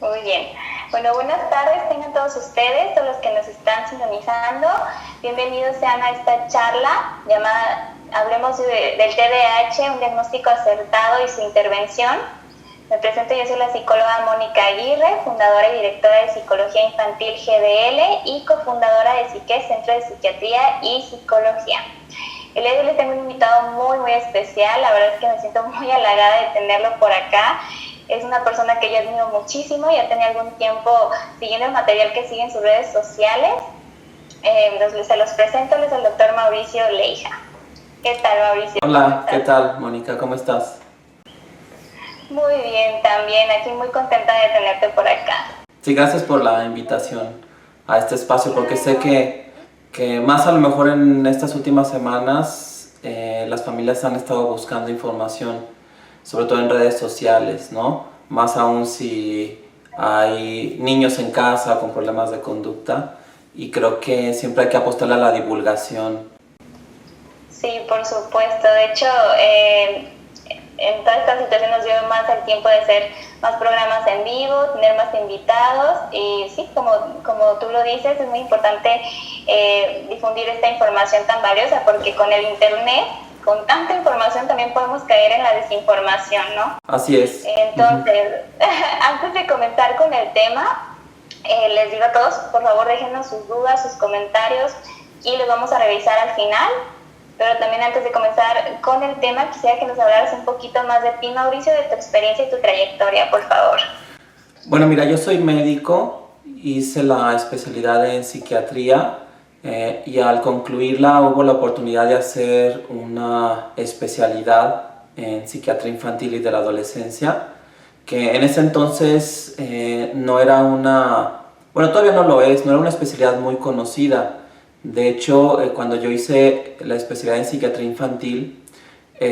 Muy bien. Bueno, buenas tardes tengan todos ustedes, todos los que nos están sintonizando. Bienvenidos sean a esta charla llamada Hablemos del TDAH, un diagnóstico acertado y su intervención. Me presento, yo soy la psicóloga Mónica Aguirre, fundadora y directora de Psicología Infantil GDL y cofundadora de Psique, Centro de Psiquiatría y Psicología. El día de hoy les tengo un invitado muy especial, la verdad es que me siento muy halagada de tenerlo por acá. Es una persona que yo admiro muchísimo, ya tenía algún tiempo siguiendo el material que sigue en sus redes sociales. Entonces se los presento, él es el doctor Mauricio Leija. ¿Qué tal, Mauricio? Hola, ¿qué tal, Mónica? ¿Cómo estás? Muy bien, también, aquí muy contenta de tenerte por acá. Sí, gracias por la invitación a este espacio, porque sé que más a lo mejor en estas últimas semanas las familias han estado buscando información, sobre todo en redes sociales, ¿no? Más aún si hay niños en casa con problemas de conducta, y creo que siempre hay que apostarle a la divulgación. Sí, por supuesto. De hecho, en toda esta situación nos dio más el tiempo de hacer más programas en vivo, tener más invitados y sí, como tú lo dices, es muy importante difundir esta información tan valiosa porque con el internet, con tanta información también podemos caer en la desinformación, ¿no? Así es. Entonces, antes de comenzar con el tema, les digo a todos, por favor déjenos sus dudas, sus comentarios y los vamos a revisar al final. Pero también antes de comenzar con el tema, quisiera que nos hablaras un poquito más de ti, Mauricio, de tu experiencia y tu trayectoria, por favor. Bueno, mira, yo soy médico, hice la especialidad en psiquiatría y al concluirla hubo la oportunidad de hacer una especialidad en psiquiatría infantil y de la adolescencia, que en ese entonces no era bueno, todavía no lo es, no era una especialidad muy conocida. De hecho, cuando yo hice la especialidad en psiquiatría infantil,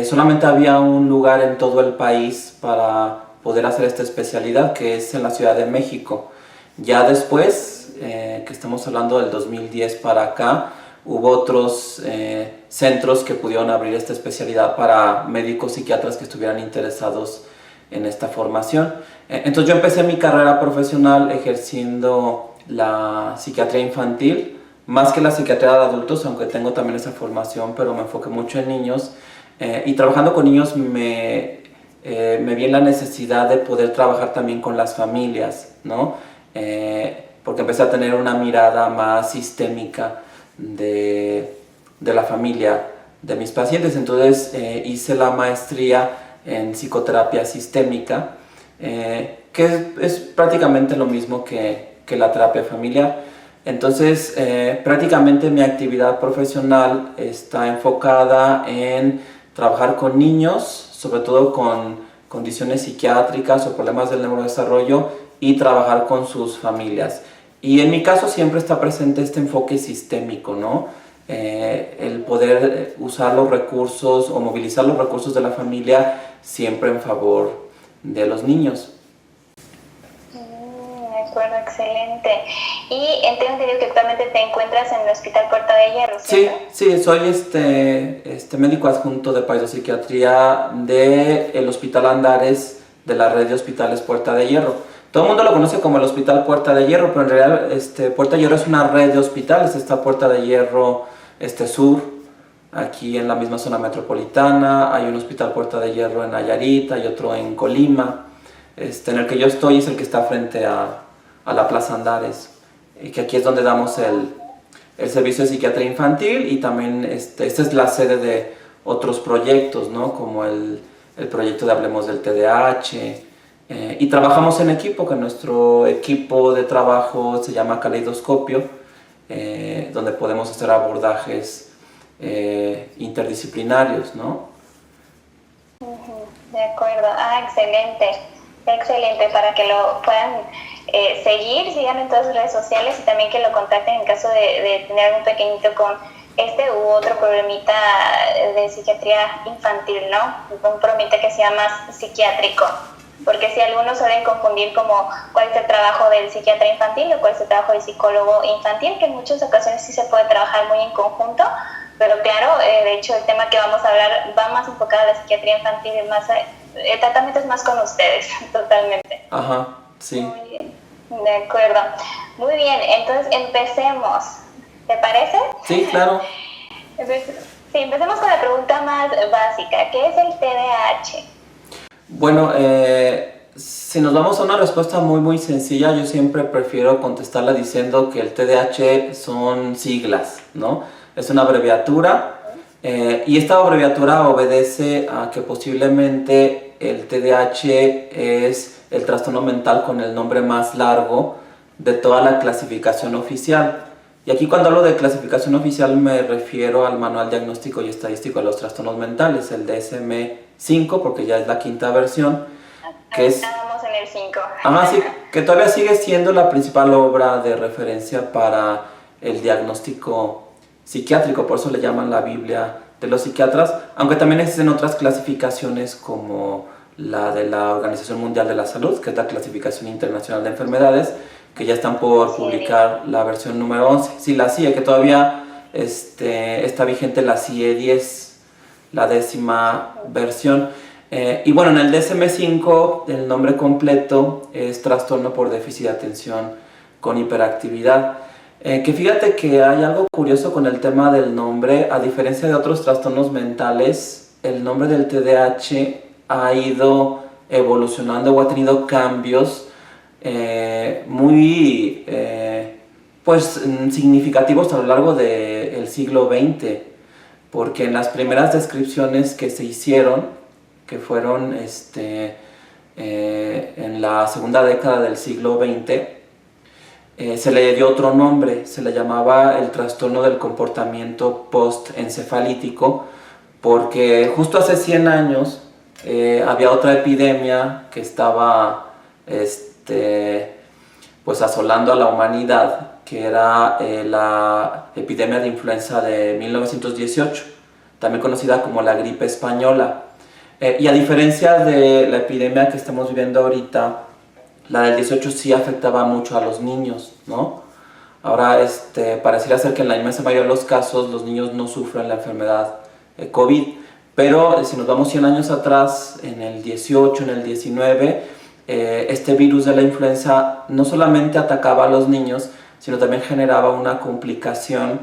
solamente había un lugar en todo el país para poder hacer esta especialidad, que es en la Ciudad de México. Ya después, que estamos hablando del 2010 para acá, hubo otros centros que pudieron abrir esta especialidad para médicos psiquiatras que estuvieran interesados en esta formación. Entonces yo empecé mi carrera profesional ejerciendo la psiquiatría infantil, más que la psiquiatría de adultos, aunque tengo también esa formación, pero me enfoqué mucho en niños. Y trabajando con niños me vi en la necesidad de poder trabajar también con las familias, ¿no? Porque empecé a tener una mirada más sistémica de la familia de mis pacientes. Entonces hice la maestría en psicoterapia sistémica, que es prácticamente lo mismo que la terapia familiar. Entonces, prácticamente mi actividad profesional está enfocada en trabajar con niños, sobre todo con condiciones psiquiátricas o problemas del neurodesarrollo, y trabajar con sus familias. Y en mi caso siempre está presente este enfoque sistémico, ¿no? El poder usar los recursos o movilizar los recursos de la familia siempre en favor de los niños. De acuerdo, excelente. Y tengo entendido que actualmente te encuentras en el Hospital Puerta de Hierro, ¿cierto? Sí, soy médico adjunto de psiquiatría del Hospital Andares de la red de hospitales Puerta de Hierro. Todo el mundo lo conoce como el Hospital Puerta de Hierro, pero en realidad Puerta de Hierro es una red de hospitales. Está Puerta de Hierro Sur, aquí en la misma zona metropolitana. Hay un Hospital Puerta de Hierro en Nayarit, hay otro en Colima. En el que yo estoy es el que está frente a la Plaza Andares, que aquí es donde damos el servicio de psiquiatría infantil, y también esta es la sede de otros proyectos, ¿no? Como el proyecto de Hablemos del TDAH, y trabajamos en equipo, que nuestro equipo de trabajo se llama Caleidoscopio, donde podemos hacer abordajes interdisciplinarios, ¿no? De acuerdo, excelente. Excelente, para que lo puedan sigan en todas sus redes sociales y también que lo contacten en caso de tener algún pequeñito con u otro problemita de psiquiatría infantil, ¿no? Un problemita que sea más psiquiátrico, porque si algunos suelen confundir como cuál es el trabajo del psiquiatra infantil o cuál es el trabajo del psicólogo infantil, que en muchas ocasiones sí se puede trabajar muy en conjunto, pero claro, de hecho el tema que vamos a hablar va más enfocado a la psiquiatría infantil, más el tratamiento es más con ustedes, totalmente. Ajá, sí. Muy bien. De acuerdo. Muy bien, entonces empecemos. ¿Te parece? Sí, claro. Sí, empecemos con la pregunta más básica. ¿Qué es el TDAH? Bueno, si nos vamos a una respuesta muy sencilla, yo siempre prefiero contestarla diciendo que el TDAH son siglas, ¿no? Es una abreviatura y esta abreviatura obedece a que posiblemente el TDAH es el trastorno mental con el nombre más largo de toda la clasificación oficial. Y aquí cuando hablo de clasificación oficial me refiero al Manual Diagnóstico y Estadístico de los Trastornos Mentales, el DSM-5, porque ya es la quinta versión, que es... Estamos en el 5. Sí, que todavía sigue siendo la principal obra de referencia para el diagnóstico psiquiátrico, por eso le llaman la Biblia de los psiquiatras, aunque también existen otras clasificaciones como la de la Organización Mundial de la Salud, que es la Clasificación Internacional de Enfermedades, que ya están por publicar la versión número 11. Sí, la CIE, que todavía está vigente la CIE 10, la 10ª versión. Y bueno, en el DSM-5 el nombre completo es Trastorno por Déficit de Atención con Hiperactividad. Que fíjate que hay algo curioso con el tema del nombre. A diferencia de otros trastornos mentales, el nombre del TDAH ha ido evolucionando o ha tenido cambios muy significativos a lo largo del siglo XX, porque en las primeras descripciones que se hicieron, que fueron en la segunda década del siglo XX, se le dio otro nombre, se le llamaba el trastorno del comportamiento postencefalítico, porque justo hace 100 años había otra epidemia que estaba pues asolando a la humanidad, que era la epidemia de influenza de 1918, también conocida como la gripe española. Y a diferencia de la epidemia que estamos viviendo ahorita, la del 18 sí afectaba mucho a los niños, ¿no? Ahora pareciera ser que en la inmensa mayoría de los casos los niños no sufren la enfermedad COVID, pero si nos vamos 100 años atrás, en el 18, en el 19, este virus de la influenza no solamente atacaba a los niños, sino también generaba una complicación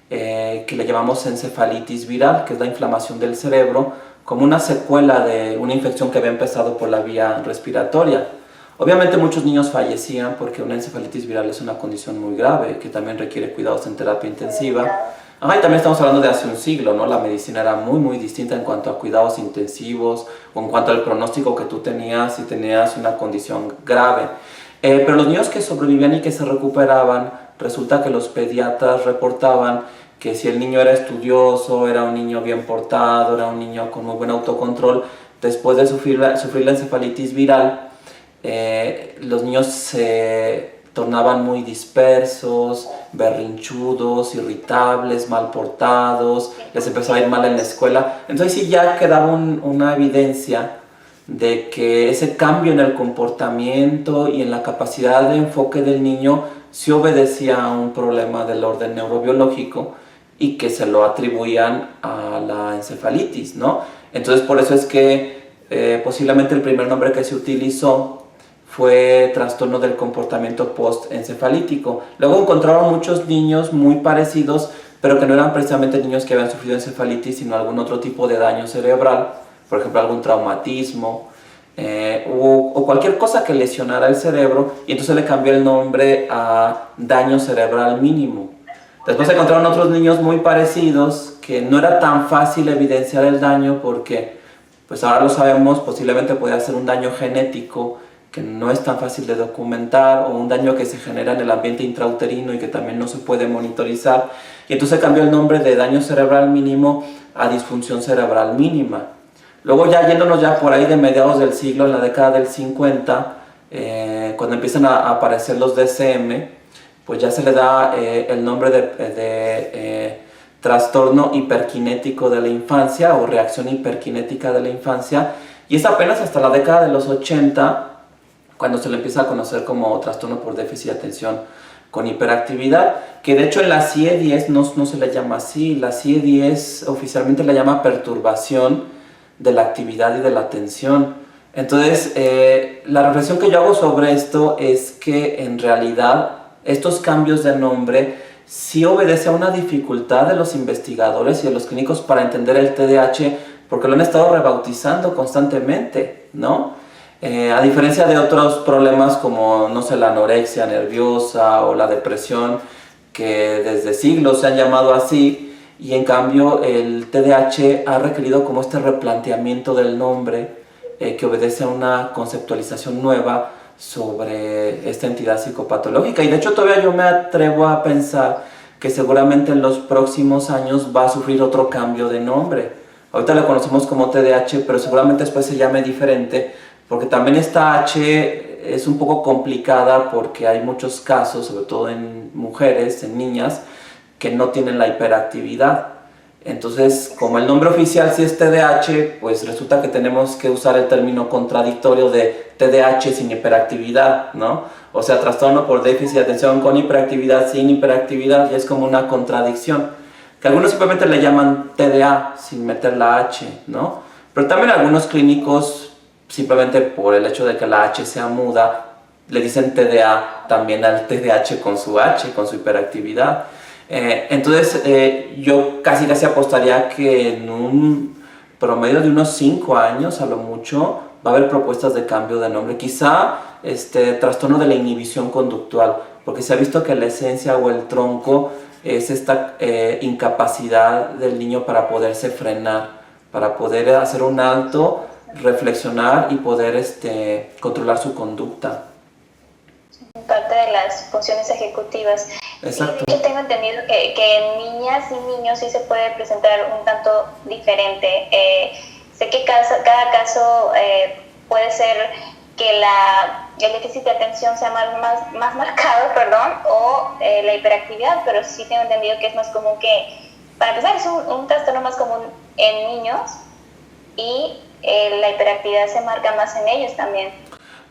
que le llamamos encefalitis viral, que es la inflamación del cerebro, como una secuela de una infección que había empezado por la vía respiratoria. Obviamente muchos niños fallecían porque una encefalitis viral es una condición muy grave que también requiere cuidados en terapia intensiva. Y también estamos hablando de hace un siglo, ¿no? La medicina era muy distinta en cuanto a cuidados intensivos o en cuanto al pronóstico que tú tenías si tenías una condición grave. Pero los niños que sobrevivían y que se recuperaban, resulta que los pediatras reportaban que si el niño era estudioso, era un niño bien portado, era un niño con muy buen autocontrol, después de sufrir la encefalitis viral, los niños se tornaban muy dispersos, berrinchudos, irritables, mal portados, les empezaba a ir mal en la escuela. Entonces sí ya quedaba una evidencia de que ese cambio en el comportamiento y en la capacidad de enfoque del niño sí obedecía a un problema del orden neurobiológico y que se lo atribuían a la encefalitis, ¿no? Entonces por eso es que posiblemente el primer nombre que se utilizó fue trastorno del comportamiento postencefalítico. Luego encontraron muchos niños muy parecidos, pero que no eran precisamente niños que habían sufrido encefalitis, sino algún otro tipo de daño cerebral, por ejemplo algún traumatismo o cualquier cosa que lesionara el cerebro, y entonces le cambió el nombre a daño cerebral mínimo. Después encontraron otros niños muy parecidos que no era tan fácil evidenciar el daño porque, pues ahora lo sabemos, posiblemente podía ser un daño genético que no es tan fácil de documentar, o un daño que se genera en el ambiente intrauterino y que también no se puede monitorizar, y entonces cambió el nombre de daño cerebral mínimo a disfunción cerebral mínima. Luego ya yéndonos ya por ahí de mediados del siglo, en la década del 50, cuando empiezan a aparecer los DSM, pues ya se le da el nombre de trastorno hiperkinético de la infancia o reacción hiperkinética de la infancia, y es apenas hasta la década de los 80 cuando se le empieza a conocer como trastorno por déficit de atención con hiperactividad, que de hecho en la CIE 10 no se le llama así. La CIE 10 oficialmente le llama perturbación de la actividad y de la atención. Entonces, la reflexión que yo hago sobre esto es que en realidad estos cambios de nombre sí obedece a una dificultad de los investigadores y de los clínicos para entender el TDAH, porque lo han estado rebautizando constantemente, ¿no? A diferencia de otros problemas como, no sé, la anorexia nerviosa o la depresión, que desde siglos se han llamado así, y en cambio el TDAH ha requerido como este replanteamiento del nombre, que obedece a una conceptualización nueva sobre esta entidad psicopatológica. Y de hecho todavía yo me atrevo a pensar que seguramente en los próximos años va a sufrir otro cambio de nombre. Ahorita lo conocemos como TDAH, pero seguramente después se llame diferente, porque también esta H es un poco complicada porque hay muchos casos, sobre todo en mujeres, en niñas, que no tienen la hiperactividad. Entonces, como el nombre oficial sí es TDAH, pues resulta que tenemos que usar el término contradictorio de TDAH sin hiperactividad, ¿no? O sea, trastorno por déficit de atención con hiperactividad sin hiperactividad, y es como una contradicción. Que algunos simplemente le llaman TDA sin meter la H, ¿no? Pero también algunos clínicos, simplemente por el hecho de que la H sea muda, le dicen TDA también al TDAH con su H, con su hiperactividad. Entonces yo casi apostaría que en un promedio de unos 5 años a lo mucho va a haber propuestas de cambio de nombre, quizá trastorno de la inhibición conductual, porque se ha visto que la esencia o el tronco es esta incapacidad del niño para poderse frenar, para poder hacer un alto, reflexionar y poder controlar su conducta. Parte de las funciones ejecutivas. Exacto. Yo tengo entendido que en niñas y niños sí se puede presentar un tanto diferente. Sé que cada caso puede ser que el déficit de atención sea más marcado, o la hiperactividad, pero sí tengo entendido que es más común que, para empezar, es un trastorno más común en niños y la hiperactividad se marca más en ellos también.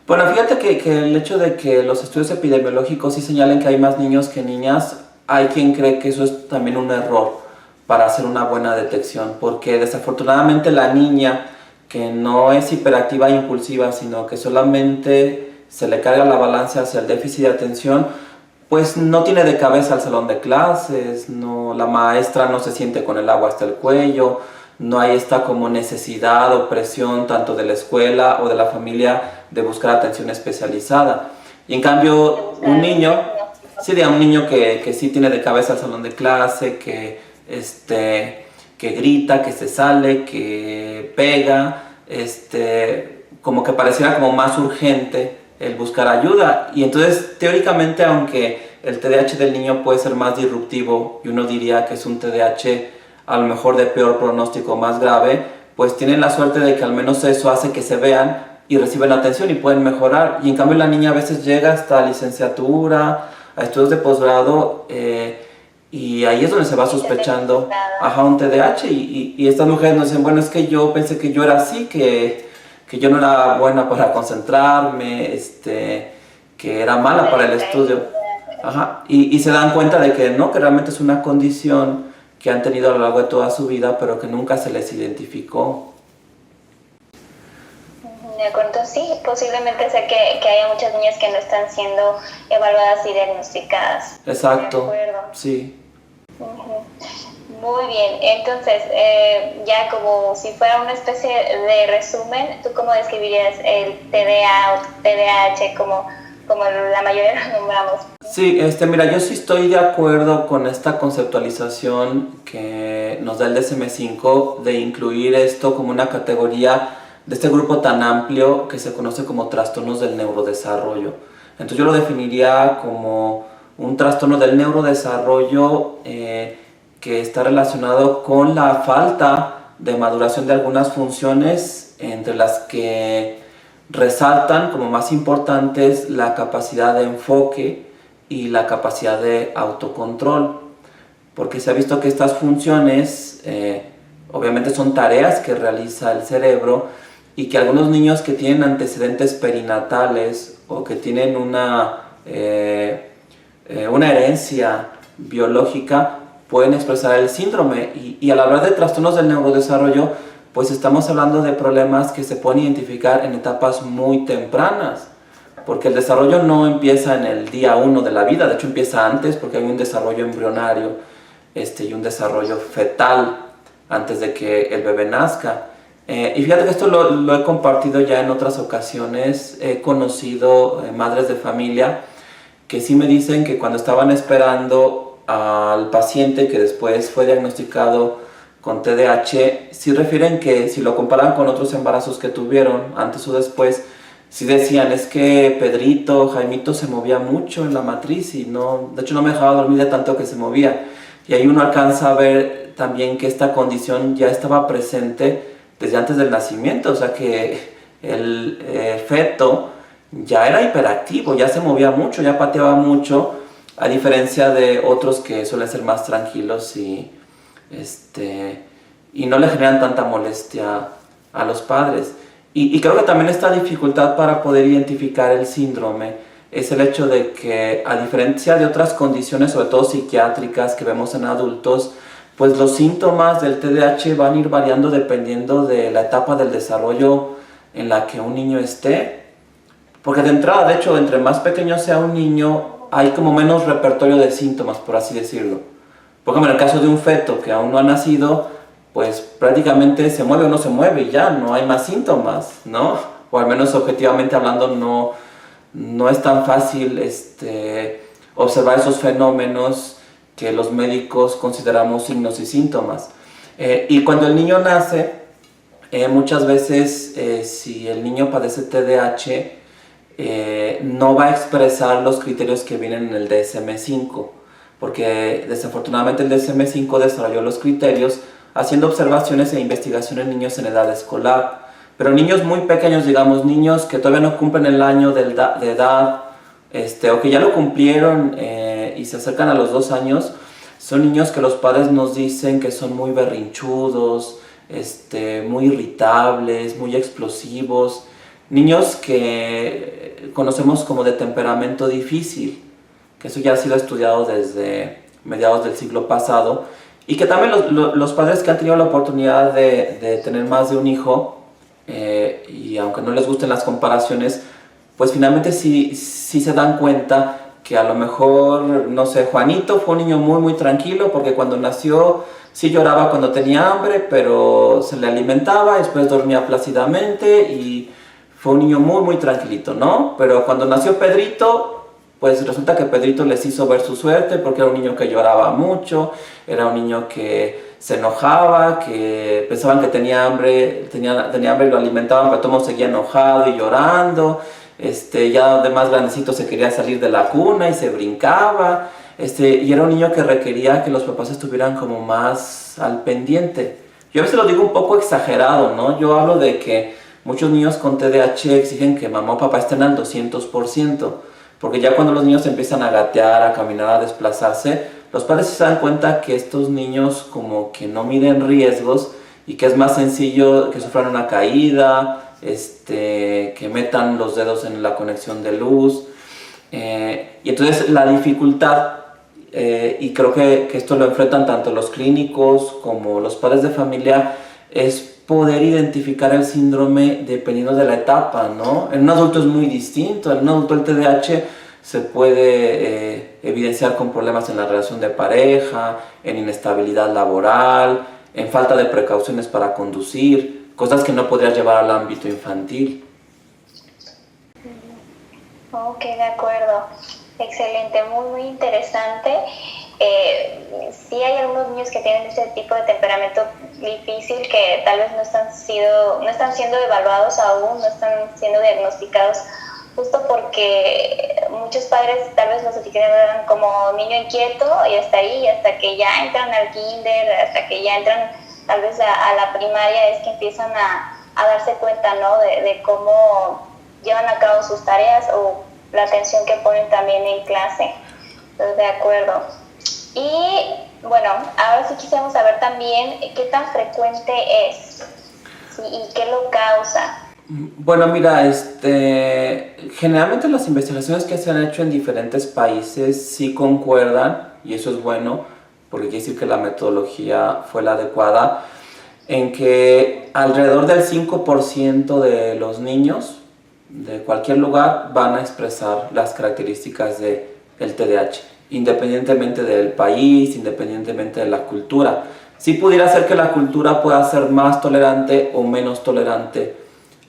Bueno, fíjate que el hecho de que los estudios epidemiológicos sí señalen que hay más niños que niñas, hay quien cree que eso es también un error para hacer una buena detección, porque desafortunadamente la niña que no es hiperactiva e impulsiva, sino que solamente se le carga la balanza hacia el déficit de atención, pues no tiene de cabeza al salón de clases, la maestra no se siente con el agua hasta el cuello, no hay esta como necesidad o presión tanto de la escuela o de la familia de buscar atención especializada. Y en cambio, un niño que sí tiene de cabeza el salón de clase, que grita, que se sale, que pega, como que pareciera como más urgente el buscar ayuda. Y entonces, teóricamente, aunque el TDAH del niño puede ser más disruptivo y uno diría que es un TDAH a lo mejor de peor pronóstico, más grave, pues tienen la suerte de que al menos eso hace que se vean y reciben atención y pueden mejorar. Y en cambio la niña a veces llega hasta licenciatura, a estudios de posgrado, y ahí es donde se va sospechando un TDAH, y estas mujeres nos dicen, bueno, es que yo pensé que yo era así, que yo no era buena para concentrarme, que era mala para el estudio. Y se dan cuenta de que no, que realmente es una condición que han tenido a lo largo de toda su vida, pero que nunca se les identificó. De acuerdo, sí, posiblemente sea que haya muchas niñas que no están siendo evaluadas y diagnosticadas. Exacto, sí. Muy bien, entonces, ya como si fuera una especie de resumen, ¿tú cómo describirías el TDA o TDAH como la mayoría lo nombramos? Sí, mira, yo sí estoy de acuerdo con esta conceptualización que nos da el DSM-5 de incluir esto como una categoría de este grupo tan amplio que se conoce como trastornos del neurodesarrollo. Entonces yo lo definiría como un trastorno del neurodesarrollo que está relacionado con la falta de maduración de algunas funciones, entre las que resaltan como más importantes la capacidad de enfoque y la capacidad de autocontrol, porque se ha visto que estas funciones obviamente son tareas que realiza el cerebro, y que algunos niños que tienen antecedentes perinatales o que tienen una herencia biológica pueden expresar el síndrome. Y al hablar de trastornos del neurodesarrollo pues estamos hablando de problemas que se pueden identificar en etapas muy tempranas, porque el desarrollo no empieza en el día 1 de la vida, de hecho empieza antes porque hay un desarrollo embrionario y un desarrollo fetal antes de que el bebé nazca. Y fíjate que esto lo he compartido ya en otras ocasiones. He conocido madres de familia que sí me dicen que cuando estaban esperando al paciente que después fue diagnosticado con TDAH, sí refieren que si lo comparan con otros embarazos que tuvieron antes o después, sí decían, es que Pedrito, Jaimito se movía mucho en la matriz y no, de hecho no me dejaba dormir de tanto que se movía. Y ahí uno alcanza a ver también que esta condición ya estaba presente desde antes del nacimiento, o sea que el feto ya era hiperactivo, ya se movía mucho, ya pateaba mucho, a diferencia de otros que suelen ser más tranquilos y no le generan tanta molestia a los padres. Y creo que también esta dificultad para poder identificar el síndrome es el hecho de que, a diferencia de otras condiciones, sobre todo psiquiátricas que vemos en adultos, pues los síntomas del TDAH van a ir variando dependiendo de la etapa del desarrollo en la que un niño esté. Porque de entrada, de hecho, entre más pequeño sea un niño, hay como menos repertorio de síntomas, por así decirlo. Por ejemplo, en el caso de un feto que aún no ha nacido, pues prácticamente se mueve o no se mueve y ya, no hay más síntomas, ¿no? O al menos objetivamente hablando no es tan fácil observar esos fenómenos que los médicos consideramos signos y síntomas. Y cuando el niño nace, muchas veces si el niño padece TDAH, no va a expresar los criterios que vienen en el DSM-5, porque desafortunadamente el DSM-5 desarrolló los criterios haciendo observaciones e investigaciones en niños en edad escolar. Pero niños muy pequeños, digamos, niños que todavía no cumplen el año de edad, o que ya lo cumplieron y se acercan a los 2 años, son niños que los padres nos dicen que son muy berrinchudos, muy irritables, muy explosivos, niños que conocemos como de temperamento difícil, que eso ya ha sido estudiado desde mediados del siglo pasado, y que también los padres que han tenido la oportunidad de tener más de un hijo, y aunque no les gusten las comparaciones, pues finalmente sí se dan cuenta que a lo mejor, no sé, Juanito fue un niño muy muy tranquilo porque cuando nació sí lloraba cuando tenía hambre, pero se le alimentaba, después dormía plácidamente y fue un niño muy muy tranquilito, ¿no? Pero cuando nació Pedrito, pues resulta que Pedrito les hizo ver su suerte porque era un niño que lloraba mucho, era un niño que se enojaba, que pensaban que tenía hambre y lo alimentaban, pero todo seguía enojado y llorando. Ya de más grandecito se quería salir de la cuna y se brincaba, y era un niño que requería que los papás estuvieran como más al pendiente. Yo a veces lo digo un poco exagerado, ¿no? Yo hablo de que muchos niños con TDAH exigen que mamá o papá estén al 200%, porque ya cuando los niños empiezan a gatear, a caminar, a desplazarse, los padres se dan cuenta que estos niños como que no miden riesgos y que es más sencillo que sufran una caída, que metan los dedos en la conexión de luz, y entonces la dificultad, y creo que esto lo enfrentan tanto los clínicos como los padres de familia, es poder identificar el síndrome dependiendo de la etapa, ¿no? En un adulto es muy distinto. En un adulto el TDAH se puede evidenciar con problemas en la relación de pareja, en inestabilidad laboral, en falta de precauciones para conducir, cosas que no podrías llevar al ámbito infantil. Ok, de acuerdo. Excelente, muy, muy interesante. Sí hay algunos niños que tienen este tipo de temperamento difícil que tal vez no están siendo evaluados aún, no están siendo diagnosticados, justo porque muchos padres tal vez los etiquetan como niño inquieto y hasta ahí, hasta que ya entran al kinder, hasta que ya entran tal vez a la primaria, es que empiezan a darse cuenta, ¿no? de cómo llevan a cabo sus tareas o la atención que ponen también en clase. Entonces, de acuerdo. Y bueno, ahora sí quisiéramos saber también qué tan frecuente es, ¿sí? Y qué lo causa. Bueno, mira, generalmente las investigaciones que se han hecho en diferentes países sí concuerdan, y eso es bueno, porque quiere decir que la metodología fue la adecuada. en que alrededor del 5% de los niños de cualquier lugar van a expresar las características del TDAH, independientemente del país, independientemente de la cultura. Sí pudiera ser que la cultura pueda ser más tolerante o menos tolerante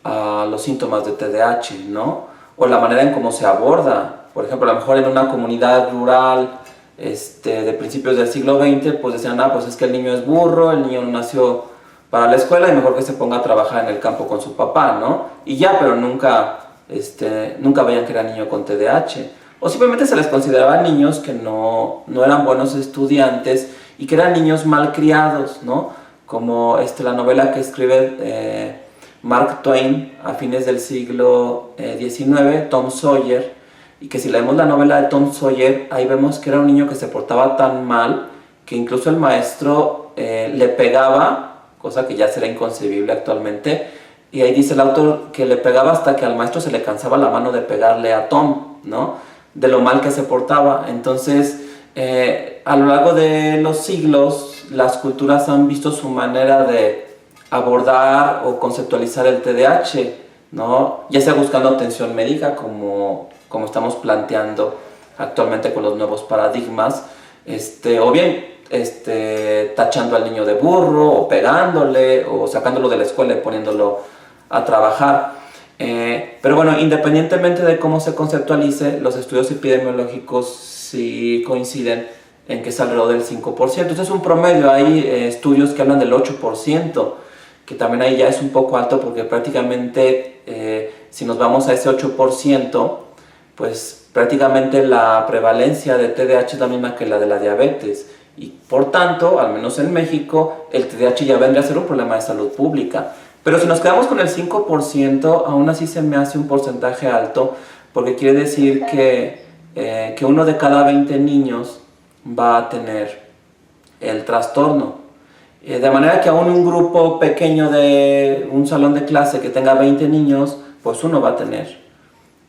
a los síntomas de TDAH, ¿no? O la manera en cómo se aborda. Por ejemplo, a lo mejor en una comunidad rural de principios del siglo XX, pues decían, pues es que el niño es burro, el niño no nació para la escuela y mejor que se ponga a trabajar en el campo con su papá, ¿no? Y ya, pero nunca veían que era niño con TDAH. O simplemente se les consideraba niños que no eran buenos estudiantes y que eran niños mal criados, ¿no? Como la novela que escribe Mark Twain a fines del siglo XIX, Tom Sawyer, y que si leemos la novela de Tom Sawyer, ahí vemos que era un niño que se portaba tan mal que incluso el maestro le pegaba, cosa que ya será inconcebible actualmente, y ahí dice el autor que le pegaba hasta que al maestro se le cansaba la mano de pegarle a Tom, ¿no? De lo mal que se portaba. Entonces, a lo largo de los siglos, las culturas han visto su manera de abordar o conceptualizar el TDAH, ¿no? Ya sea buscando atención médica, como estamos planteando actualmente con los nuevos paradigmas, o bien tachando al niño de burro, o pegándole, o sacándolo de la escuela y poniéndolo a trabajar. Pero bueno, independientemente de cómo se conceptualice, los estudios epidemiológicos sí coinciden en que es alrededor del 5%. Entonces es un promedio, hay estudios que hablan del 8%, que también ahí ya es un poco alto porque prácticamente si nos vamos a ese 8%, pues prácticamente la prevalencia de TDAH es la misma que la de la diabetes. Y por tanto, al menos en México, el TDAH ya vendría a ser un problema de salud pública. Pero si nos quedamos con el 5%, aún así se me hace un porcentaje alto, porque quiere decir que 1 de cada 20 niños va a tener el trastorno. De manera que aún un grupo pequeño de un salón de clase que tenga 20 niños, pues uno va a tener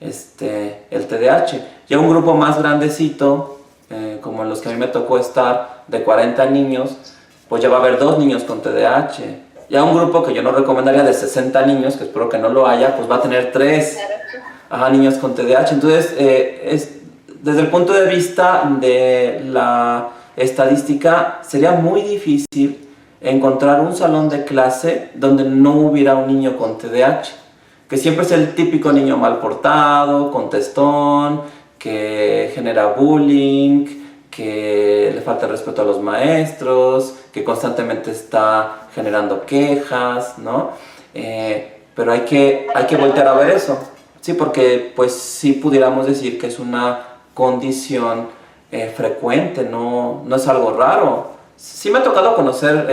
el TDAH. Ya un grupo más grandecito, como en los que a mí me tocó estar, de 40 niños, pues ya va a haber 2 niños con TDAH. Ya un grupo que yo no recomendaría de 60 niños, que espero que no lo haya, pues va a tener 3 niños con TDAH. Entonces, desde el punto de vista de la estadística, sería muy difícil encontrar un salón de clase donde no hubiera un niño con TDAH, que siempre es el típico niño mal portado, contestón, que genera bullying, que le falta respeto a los maestros, que constantemente está generando quejas, ¿no? Pero hay que voltear a ver eso, sí, porque pues sí pudiéramos decir que es una condición frecuente, no es algo raro. Sí me ha tocado conocer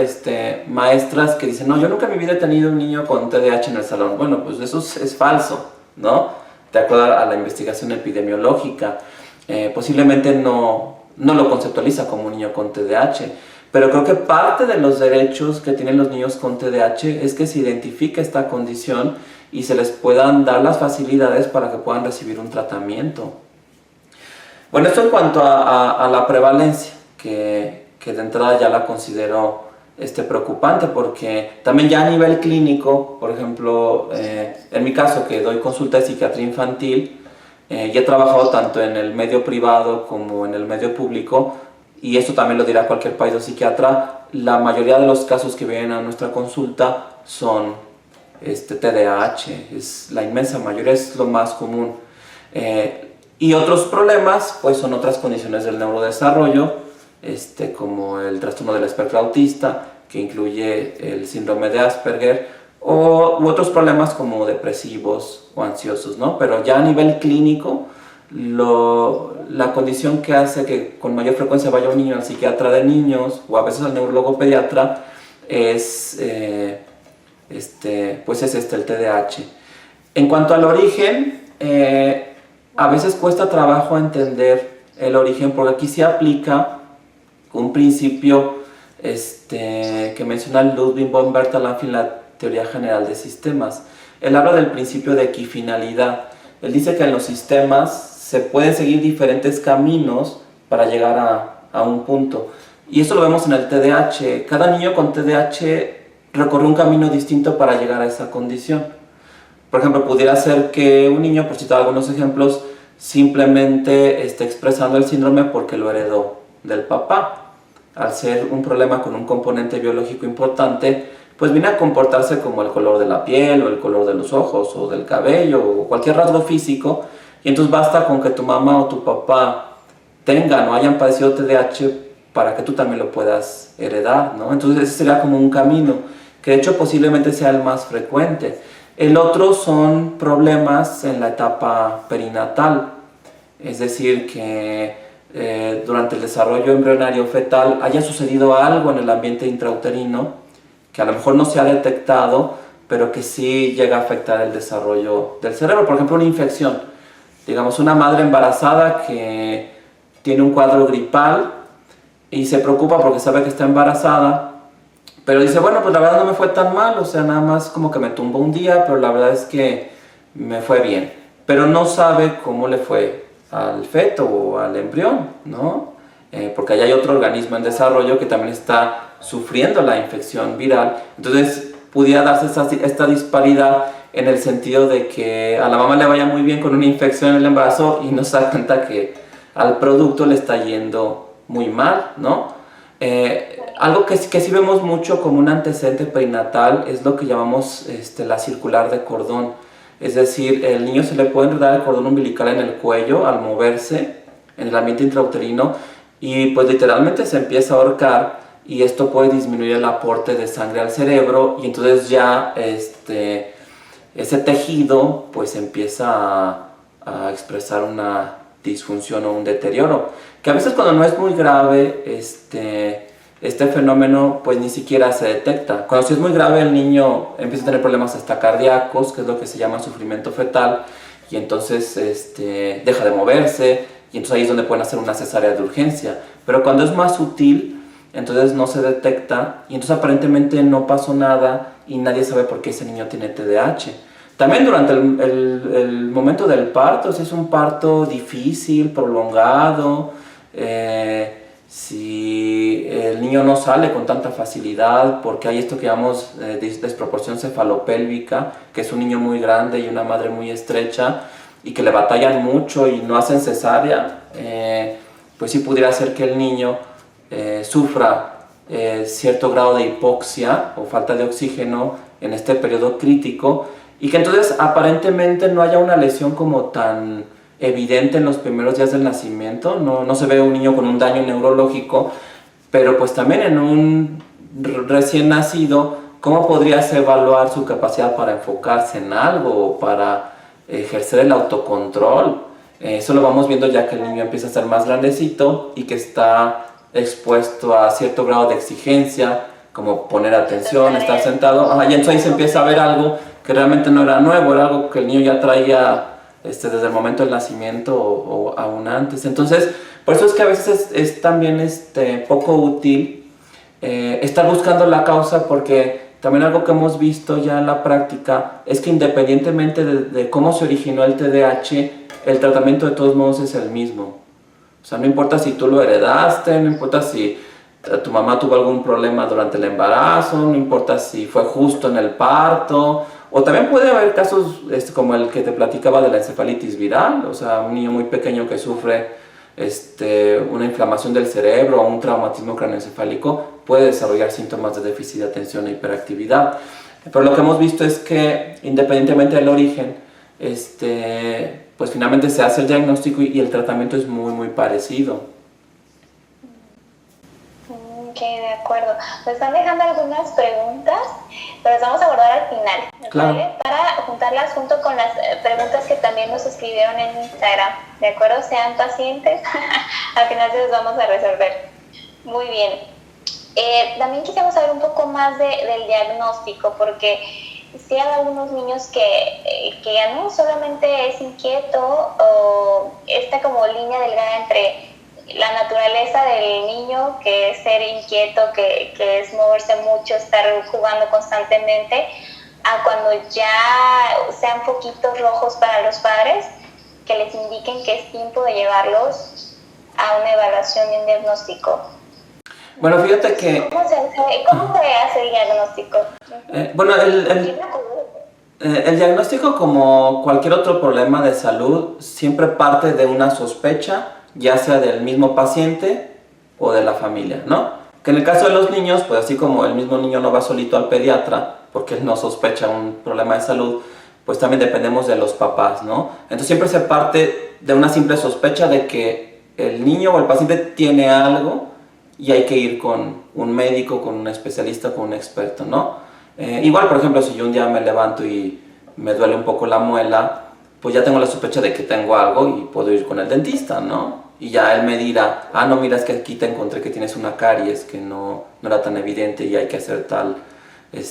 maestras que dicen, no, yo nunca en mi vida he tenido un niño con TDAH en el salón. Bueno, pues eso es falso, ¿no? De acuerdo a la investigación epidemiológica. Posiblemente no lo conceptualiza como un niño con TDAH, pero creo que parte de los derechos que tienen los niños con TDAH es que se identifique esta condición y se les puedan dar las facilidades para que puedan recibir un tratamiento. Bueno, esto en cuanto a la prevalencia, que de entrada ya la considero preocupante, porque también ya a nivel clínico, por ejemplo, en mi caso que doy consulta de psiquiatría infantil, y he trabajado tanto en el medio privado como en el medio público, y esto también lo dirá cualquier psiquiatra, la mayoría de los casos que vienen a nuestra consulta son TDAH, es la inmensa mayoría, es lo más común. Y otros problemas, pues son otras condiciones del neurodesarrollo, como el trastorno del espectro autista, que incluye el síndrome de Asperger, u otros problemas como depresivos o ansiosos, ¿no? Pero ya a nivel clínico, la condición que hace que con mayor frecuencia vaya un niño al psiquiatra de niños o a veces al neurólogo pediatra es pues es el TDAH. En cuanto al origen, a veces cuesta trabajo entender el origen, porque aquí se aplica un principio que menciona Ludwig von Bertalanffy en la teoría general de sistemas. Él habla del principio de equifinalidad. Él dice que en los sistemas se pueden seguir diferentes caminos para llegar a un punto. Y eso lo vemos en el TDAH. Cada niño con TDAH recorrió un camino distinto para llegar a esa condición. Por ejemplo, pudiera ser que un niño, por citar algunos ejemplos, simplemente esté expresando el síndrome porque lo heredó del papá. Al ser un problema con un componente biológico importante, pues viene a comportarse como el color de la piel o el color de los ojos o del cabello o cualquier rasgo físico, y entonces basta con que tu mamá o tu papá tengan o hayan padecido TDAH para que tú también lo puedas heredar, ¿no? Entonces ese sería como un camino, que de hecho posiblemente sea el más frecuente. El otro son problemas en la etapa perinatal, es decir, que durante el desarrollo embrionario fetal haya sucedido algo en el ambiente intrauterino que a lo mejor no se ha detectado, pero que sí llega a afectar el desarrollo del cerebro. Por ejemplo, una infección. Digamos, una madre embarazada que tiene un cuadro gripal y se preocupa porque sabe que está embarazada, pero dice, bueno, pues la verdad no me fue tan mal, o sea, nada más como que me tumbó un día, pero la verdad es que me fue bien. Pero no sabe cómo le fue al feto o al embrión, ¿no? Porque allá hay otro organismo en desarrollo que también está sufriendo la infección viral. Entonces, pudiera darse esta disparidad en el sentido de que a la mamá le vaya muy bien con una infección en el embarazo y no se da cuenta que al producto le está yendo muy mal, ¿no? Algo que sí vemos mucho como un antecedente perinatal es lo que llamamos la circular de cordón. Es decir, el niño se le puede enredar el cordón umbilical en el cuello al moverse en el ambiente intrauterino y pues literalmente se empieza a ahorcar, y esto puede disminuir el aporte de sangre al cerebro, y entonces ya ese tejido pues empieza a expresar una disfunción o un deterioro, que a veces cuando no es muy grave este fenómeno pues ni siquiera se detecta. Cuando sí es muy grave, el niño empieza a tener problemas hasta cardíacos, que es lo que se llama sufrimiento fetal, y entonces deja de moverse, y entonces ahí es donde pueden hacer una cesárea de urgencia. Pero cuando es más sutil, entonces no se detecta, y entonces aparentemente no pasó nada y nadie sabe por qué ese niño tiene TDAH. También durante el momento del parto, si es un parto difícil, prolongado, si el niño no sale con tanta facilidad porque hay esto que llamamos desproporción cefalopélvica, que es un niño muy grande y una madre muy estrecha y que le batallan mucho y no hacen cesárea, pues sí pudiera ser que el niño sufra cierto grado de hipoxia o falta de oxígeno en este periodo crítico, y que entonces aparentemente no haya una lesión como tan evidente en los primeros días del nacimiento, no se ve un niño con un daño neurológico, pero pues también en un recién nacido, ¿cómo podrías evaluar su capacidad para enfocarse en algo o para ejercer el autocontrol? Eso lo vamos viendo ya que el niño empieza a ser más grandecito y que está expuesto a cierto grado de exigencia, como poner atención, estar sentado, y entonces ahí se empieza a ver algo que realmente no era nuevo, era algo que el niño ya traía desde el momento del nacimiento o aún antes. Entonces, por eso es que a veces es también poco útil estar buscando la causa, porque también algo que hemos visto ya en la práctica es que independientemente de cómo se originó el TDAH, el tratamiento de todos modos es el mismo. O sea, no importa si tú lo heredaste, no importa si tu mamá tuvo algún problema durante el embarazo, no importa si fue justo en el parto, o también puede haber casos como el que te platicaba de la encefalitis viral, o sea, un niño muy pequeño que sufre una inflamación del cerebro o un traumatismo craneoencefálico puede desarrollar síntomas de déficit de atención e hiperactividad. Pero lo que hemos visto es que independientemente del origen, pues finalmente se hace el diagnóstico y el tratamiento es muy muy parecido. Ok, de acuerdo. Nos están dejando algunas preguntas, pero las vamos a abordar al final, claro, ¿vale? Para juntarlas junto con las preguntas que también nos escribieron en Instagram, ¿de acuerdo? Sean pacientes, al final se los vamos a resolver. Muy bien. También quisiéramos saber un poco más del diagnóstico, porque sí hay algunos niños que ya no solamente es inquieto o esta como línea delgada entre la naturaleza del niño, que es ser inquieto, que es moverse mucho, estar jugando constantemente, a cuando ya sean foquitos rojos para los padres que les indiquen que es tiempo de llevarlos a una evaluación y un diagnóstico. Bueno, fíjate que... ¿Cómo se hace el diagnóstico? Bueno, el diagnóstico, como cualquier otro problema de salud, siempre parte de una sospecha, ya sea del mismo paciente o de la familia, ¿no? Que en el caso de los niños, pues así como el mismo niño no va solito al pediatra porque él no sospecha un problema de salud, pues también dependemos de los papás, ¿no? Entonces siempre se parte de una simple sospecha de que el niño o el paciente tiene algo y hay que ir con un médico, con un especialista, con un experto, ¿no? Igual, por ejemplo, si yo un día me levanto y me duele un poco la muela, pues ya tengo la sospecha de que tengo algo y puedo ir con el dentista, ¿no? Y ya él me dirá, no, mira, es que aquí te encontré que tienes una caries que no era tan evidente y hay que hacer tal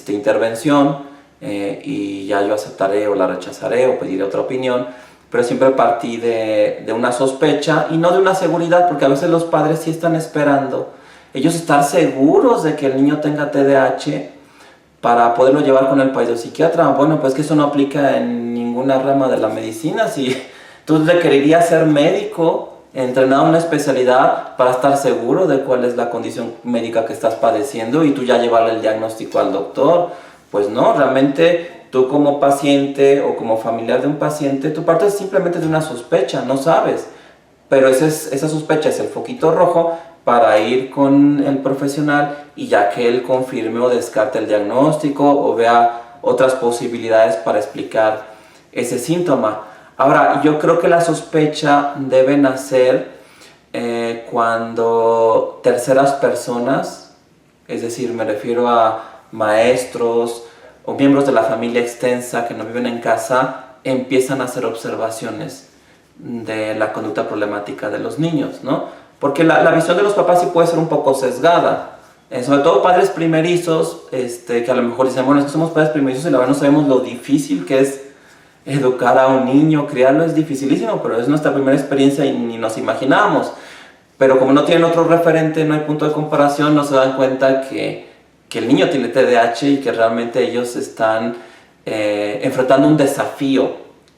intervención, y ya yo aceptaré o la rechazaré o pediré otra opinión, pero siempre partí de una sospecha y no de una seguridad, porque a veces los padres sí están esperando ellos estar seguros de que el niño tenga TDAH para poderlo llevar con el psiquiatra. Bueno, pues que eso no aplica en ninguna rama de la medicina. Si tú requerirías ser médico, entrenado en una especialidad para estar seguro de cuál es la condición médica que estás padeciendo y tú ya llevarle el diagnóstico al doctor, pues no, realmente tú como paciente o como familiar de un paciente, tú partes simplemente de una sospecha, no sabes, pero esa sospecha es el foquito rojo para ir con el profesional y ya que él confirme o descarte el diagnóstico o vea otras posibilidades para explicar ese síntoma. Ahora, yo creo que la sospecha debe nacer cuando terceras personas, es decir, me refiero a maestros o miembros de la familia extensa que no viven en casa, empiezan a hacer observaciones de la conducta problemática de los niños, ¿no? Porque la visión de los papás sí puede ser un poco sesgada, sobre todo padres primerizos, que a lo mejor dicen, bueno, es que somos padres primerizos y la verdad no sabemos lo difícil que es educar a un niño, criarlo es dificilísimo, pero es nuestra primera experiencia y ni nos imaginamos. Pero como no tienen otro referente, no hay punto de comparación, no se dan cuenta que el niño tiene TDAH y que realmente ellos están enfrentando un desafío,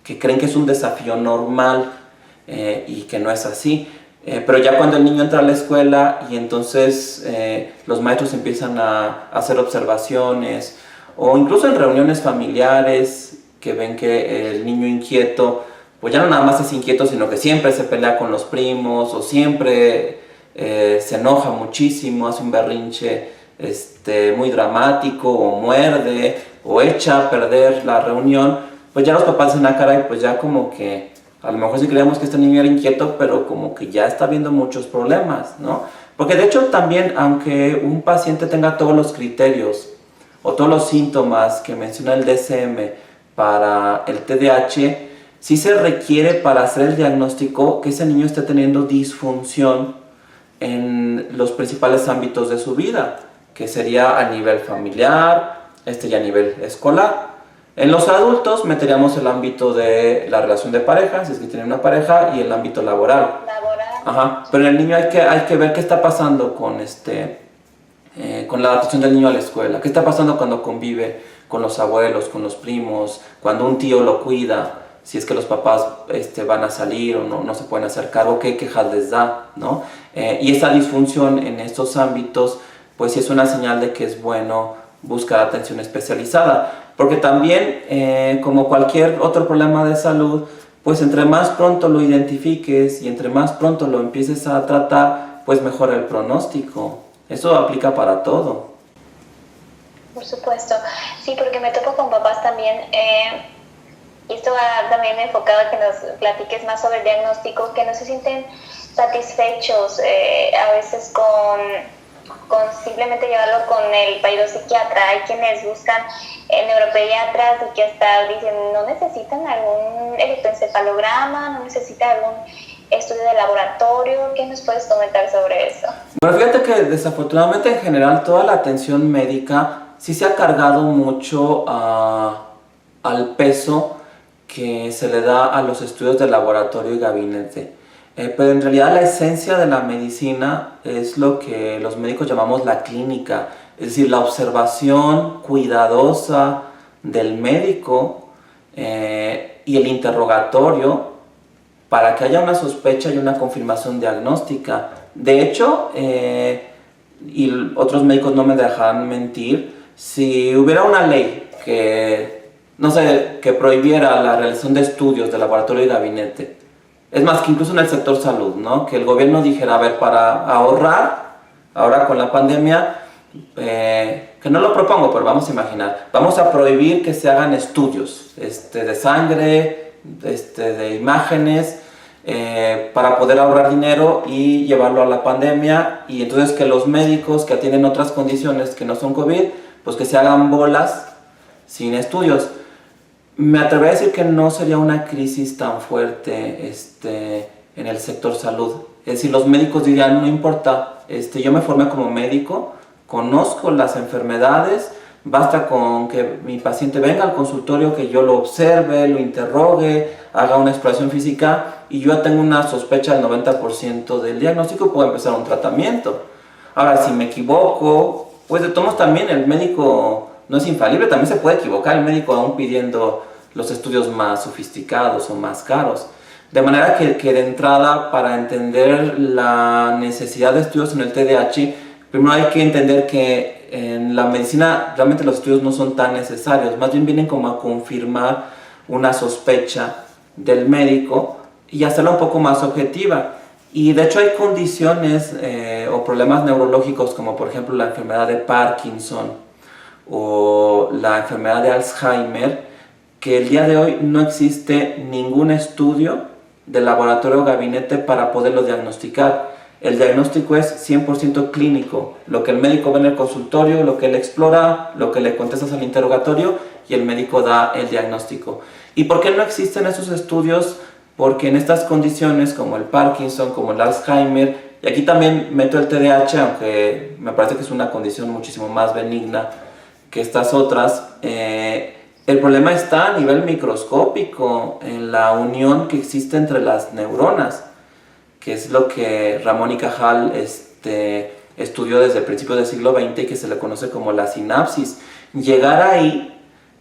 que creen que es un desafío normal y que no es así. Pero ya cuando el niño entra a la escuela y entonces los maestros empiezan a hacer observaciones o incluso en reuniones familiares que ven que el niño inquieto, pues ya no nada más es inquieto, sino que siempre se pelea con los primos o siempre se enoja muchísimo, hace un berrinche muy dramático o muerde o echa a perder la reunión, pues ya los papás en la cara y pues ya como que a lo mejor sí creíamos que este niño era inquieto, pero como que ya está viendo muchos problemas, ¿no? Porque de hecho también, aunque un paciente tenga todos los criterios o todos los síntomas que menciona el DSM para el TDAH, sí se requiere para hacer el diagnóstico que ese niño esté teniendo disfunción en los principales ámbitos de su vida, que sería a nivel familiar, y a nivel escolar. En los adultos meteríamos el ámbito de la relación de pareja, si es que tienen una pareja, y el ámbito laboral. Ajá. Pero en el niño hay que ver qué está pasando con la adaptación del niño a la escuela, qué está pasando cuando convive con los abuelos, con los primos, cuando un tío lo cuida, si es que los papás van a salir o no se pueden hacer cargo, qué quejas les da, ¿no? Y esa disfunción en estos ámbitos, pues sí es una señal de que es bueno buscar atención especializada. Porque también, como cualquier otro problema de salud, pues entre más pronto lo identifiques y entre más pronto lo empieces a tratar, pues mejora el pronóstico. Eso aplica para todo. Por supuesto. Sí, porque me topo con papás también. Y esto va también enfocado a que nos platiques más sobre el diagnóstico, que no se sienten satisfechos a veces con simplemente llevarlo con el psiquiatra. Hay quienes buscan neuropediatras y que hasta dicen no necesitan algún electroencefalograma, no necesitan algún estudio de laboratorio. ¿Qué nos puedes comentar sobre eso? Bueno, fíjate que desafortunadamente en general toda la atención médica sí se ha cargado mucho al peso que se le da a los estudios de laboratorio y gabinete. Pero en realidad la esencia de la medicina es lo que los médicos llamamos la clínica, es decir, la observación cuidadosa del médico y el interrogatorio para que haya una sospecha y una confirmación diagnóstica. De hecho, y otros médicos no me dejarán mentir, si hubiera una ley que, no sé, que prohibiera la realización de estudios de laboratorio y gabinete, es más, que incluso en el sector salud, ¿no? Que el gobierno dijera, a ver, para ahorrar, ahora con la pandemia, que no lo propongo, pero vamos a imaginar, vamos a prohibir que se hagan estudios de sangre, de imágenes, para poder ahorrar dinero y llevarlo a la pandemia, y entonces que los médicos que atienden otras condiciones que no son COVID, pues que se hagan bolas sin estudios. Me atrevería a decir que no sería una crisis tan fuerte en el sector salud. Es decir, los médicos dirían, no importa, yo me formé como médico, conozco las enfermedades, basta con que mi paciente venga al consultorio, que yo lo observe, lo interrogue, haga una exploración física y yo ya tengo una sospecha del 90% del diagnóstico y puedo empezar un tratamiento. Ahora, si me equivoco, pues de todos modos también el médico no es infalible, también se puede equivocar el médico aún pidiendo los estudios más sofisticados o más caros. De manera que de entrada, para entender la necesidad de estudios en el TDAH, primero hay que entender que en la medicina realmente los estudios no son tan necesarios, más bien vienen como a confirmar una sospecha del médico y hacerla un poco más objetiva. Y de hecho hay condiciones o problemas neurológicos como por ejemplo la enfermedad de Parkinson o la enfermedad de Alzheimer, que el día de hoy no existe ningún estudio de laboratorio o gabinete para poderlo diagnosticar. El diagnóstico es 100% clínico, lo que el médico ve en el consultorio, lo que él explora, lo que le contestas al interrogatorio y el médico da el diagnóstico. ¿Y por qué no existen esos estudios? Porque en estas condiciones como el Parkinson, como el Alzheimer, y aquí también meto el TDAH, aunque me parece que es una condición muchísimo más benigna que estas otras, el problema está a nivel microscópico, en la unión que existe entre las neuronas, que es lo que Ramón y Cajal estudió desde el principio del siglo XX y que se le conoce como la sinapsis. Llegar ahí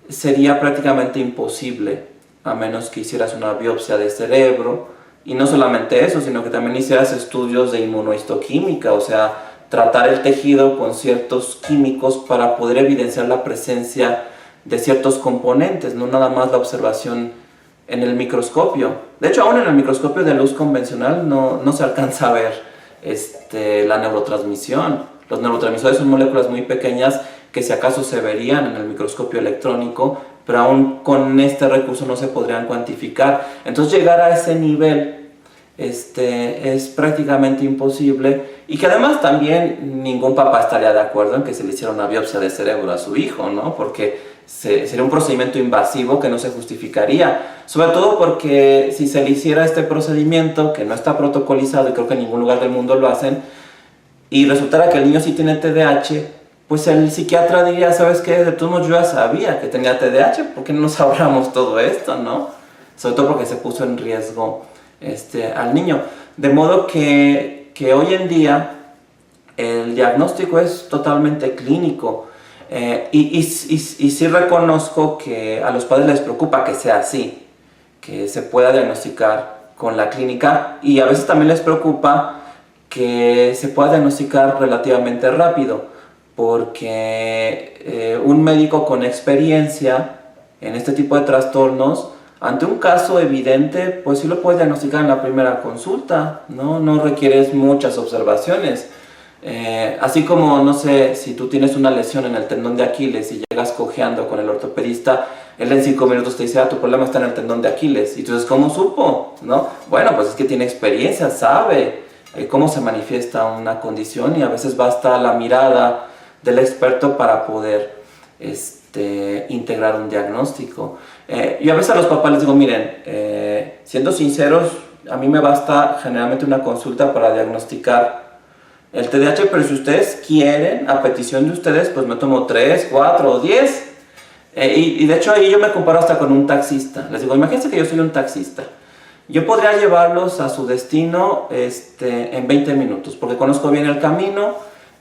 sería prácticamente imposible, a menos que hicieras una biopsia de cerebro, y no solamente eso, sino que también hicieras estudios de inmunohistoquímica, o sea, tratar el tejido con ciertos químicos para poder evidenciar la presencia de ciertos componentes, no nada más la observación en el microscopio. De hecho, aún en el microscopio de luz convencional no se alcanza a ver la neurotransmisión. Los neurotransmisores son moléculas muy pequeñas que si acaso se verían en el microscopio electrónico, pero aún con este recurso no se podrían cuantificar. Entonces llegar a ese nivel es prácticamente imposible, y que además también ningún papá estaría de acuerdo en que se le hiciera una biopsia de cerebro a su hijo, ¿no? Porque sería un procedimiento invasivo que no se justificaría, sobre todo porque si se le hiciera este procedimiento que no está protocolizado, y creo que en ningún lugar del mundo lo hacen, y resultara que el niño sí tiene TDAH, pues el psiquiatra diría, ¿sabes qué? De todos modos yo ya sabía que tenía TDAH, ¿por qué no nos ahorramos todo esto, no? Sobre todo porque se puso en riesgo al niño. De modo que hoy en día el diagnóstico es totalmente clínico. Y sí reconozco que a los padres les preocupa que sea así, que se pueda diagnosticar con la clínica, y a veces también les preocupa que se pueda diagnosticar relativamente rápido, porque un médico con experiencia en este tipo de trastornos, ante un caso evidente, pues sí lo puedes diagnosticar en la primera consulta, no requieres muchas observaciones. Así como, no sé, si tú tienes una lesión en el tendón de Aquiles y llegas cojeando con el ortopedista, él en 5 minutos te dice, tu problema está en el tendón de Aquiles. Y tú dices, ¿cómo supo? ¿No? Bueno, pues es que tiene experiencia, sabe cómo se manifiesta una condición, y a veces basta la mirada del experto para poder integrar un diagnóstico. Yo a veces a los papás les digo, miren, siendo sinceros, a mí me basta generalmente una consulta para diagnosticar el TDAH, pero si ustedes quieren, a petición de ustedes, pues me tomo 3, 4 o 10. Y de hecho ahí yo me comparo hasta con un taxista. Les digo, imagínense que yo soy un taxista. Yo podría llevarlos a su destino en 20 minutos, porque conozco bien el camino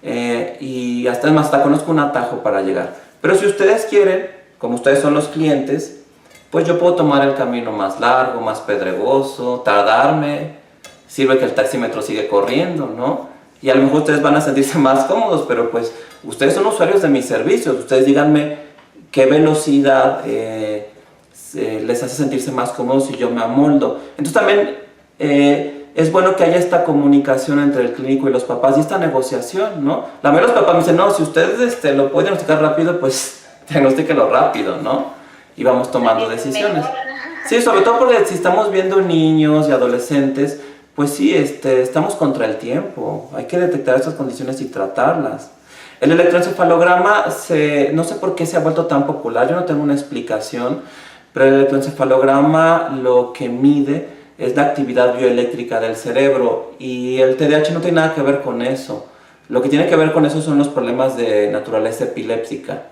y hasta conozco un atajo para llegar. Pero si ustedes quieren, como ustedes son los clientes, pues yo puedo tomar el camino más largo, más pedregoso, tardarme. Sirve que el taxímetro sigue corriendo, ¿no? y a lo mejor ustedes van a sentirse más cómodos, pero pues ustedes son usuarios de mis servicios, ustedes díganme qué velocidad les hace sentirse más cómodos y yo me amoldo. Entonces también es bueno que haya esta comunicación entre el clínico y los papás y esta negociación, ¿no? La mayoría de los papás me dicen, no, si ustedes lo pueden diagnosticar rápido, pues diagnostíquenlo rápido, ¿no? Y vamos tomando decisiones. Sí, sobre todo porque si estamos viendo niños y adolescentes, pues sí, estamos contra el tiempo. Hay que detectar estas condiciones y tratarlas. El electroencefalograma, no sé por qué se ha vuelto tan popular, yo no tengo una explicación, pero el electroencefalograma lo que mide es la actividad bioeléctrica del cerebro y el TDAH no tiene nada que ver con eso. Lo que tiene que ver con eso son los problemas de naturaleza epiléptica.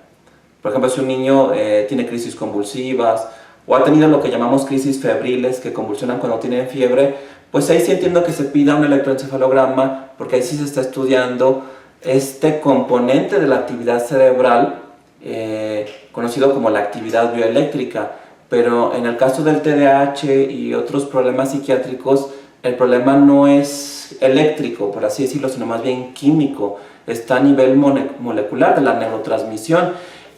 Por ejemplo, si un niño tiene crisis convulsivas o ha tenido lo que llamamos crisis febriles que convulsionan cuando tienen fiebre, pues ahí sí entiendo que se pida un electroencefalograma porque ahí sí se está estudiando este componente de la actividad cerebral conocido como la actividad bioeléctrica. Pero en el caso del TDAH y otros problemas psiquiátricos, el problema no es eléctrico, por así decirlo, sino más bien químico. Está a nivel molecular de la neurotransmisión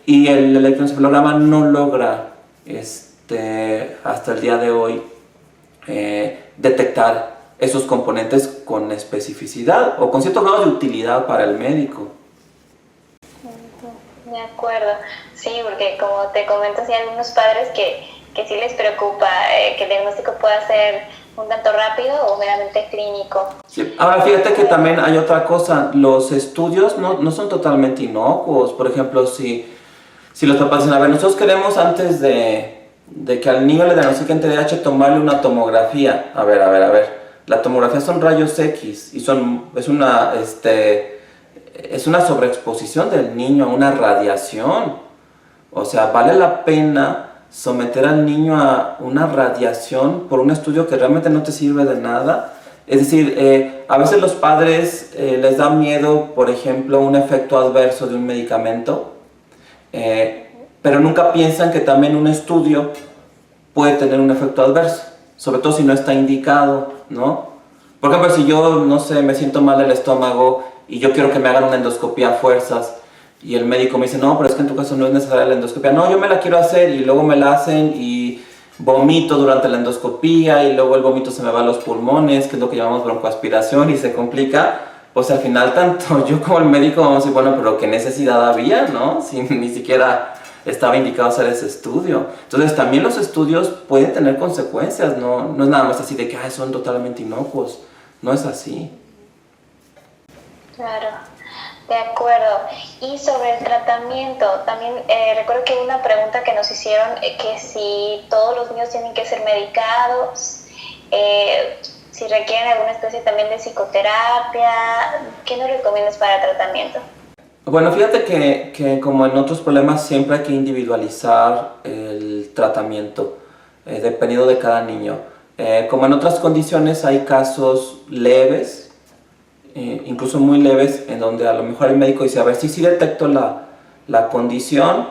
y el electroencefalograma no logra hasta el día de hoy detectar esos componentes con especificidad o con cierto grado de utilidad para el médico. De acuerdo, sí, porque como te comento, sí hay algunos padres que sí les preocupa que el diagnóstico pueda ser un tanto rápido o meramente clínico. Sí. Ahora fíjate que también hay otra cosa, los estudios no son totalmente inocuos. Por ejemplo, si los papás dicen, a ver, nosotros queremos antes de que al niño le diagnostiquen TDAH tomarle una tomografía. A ver, la tomografía son rayos X y es una sobreexposición del niño a una radiación. O sea, vale la pena someter al niño a una radiación por un estudio que realmente no te sirve de nada. Es decir, a veces los padres les da miedo, por ejemplo, un efecto adverso de un medicamento, pero nunca piensan que también un estudio puede tener un efecto adverso, sobre todo si no está indicado, ¿no? Por ejemplo, si yo, no sé, me siento mal del estómago y yo quiero que me hagan una endoscopia a fuerzas y el médico me dice, no, pero es que en tu caso no es necesaria la endoscopia. No, yo me la quiero hacer y luego me la hacen y vomito durante la endoscopia y luego el vómito se me va a los pulmones, que es lo que llamamos broncoaspiración y se complica. Pues al final tanto yo como el médico vamos a decir, bueno, pero qué necesidad había, ¿no? Si ni siquiera estaba indicado hacer ese estudio. Entonces también los estudios pueden tener consecuencias, no es nada más así de que son totalmente inocuos. No es así. Claro, de acuerdo. Y sobre el tratamiento, también recuerdo que una pregunta que nos hicieron, que si todos los niños tienen que ser medicados, si requieren alguna especie también de psicoterapia, ¿qué nos recomiendas para el tratamiento? Bueno, fíjate que como en otros problemas siempre hay que individualizar el tratamiento, dependiendo de cada niño. Como en otras condiciones hay casos leves, incluso muy leves, en donde a lo mejor el médico dice, a ver, sí detecto la condición,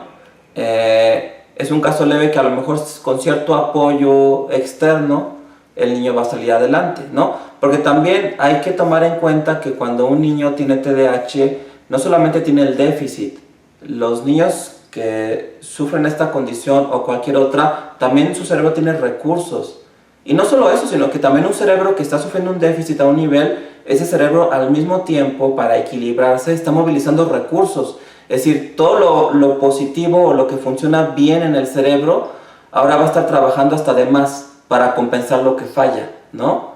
es un caso leve que a lo mejor con cierto apoyo externo el niño va a salir adelante, ¿no? Porque también hay que tomar en cuenta que cuando un niño tiene TDAH, no solamente tiene el déficit, los niños que sufren esta condición o cualquier otra, también su cerebro tiene recursos. Y no solo eso, sino que también un cerebro que está sufriendo un déficit a un nivel, ese cerebro al mismo tiempo, para equilibrarse, está movilizando recursos. Es decir, todo lo positivo o lo que funciona bien en el cerebro, ahora va a estar trabajando hasta de más para compensar lo que falla, ¿no?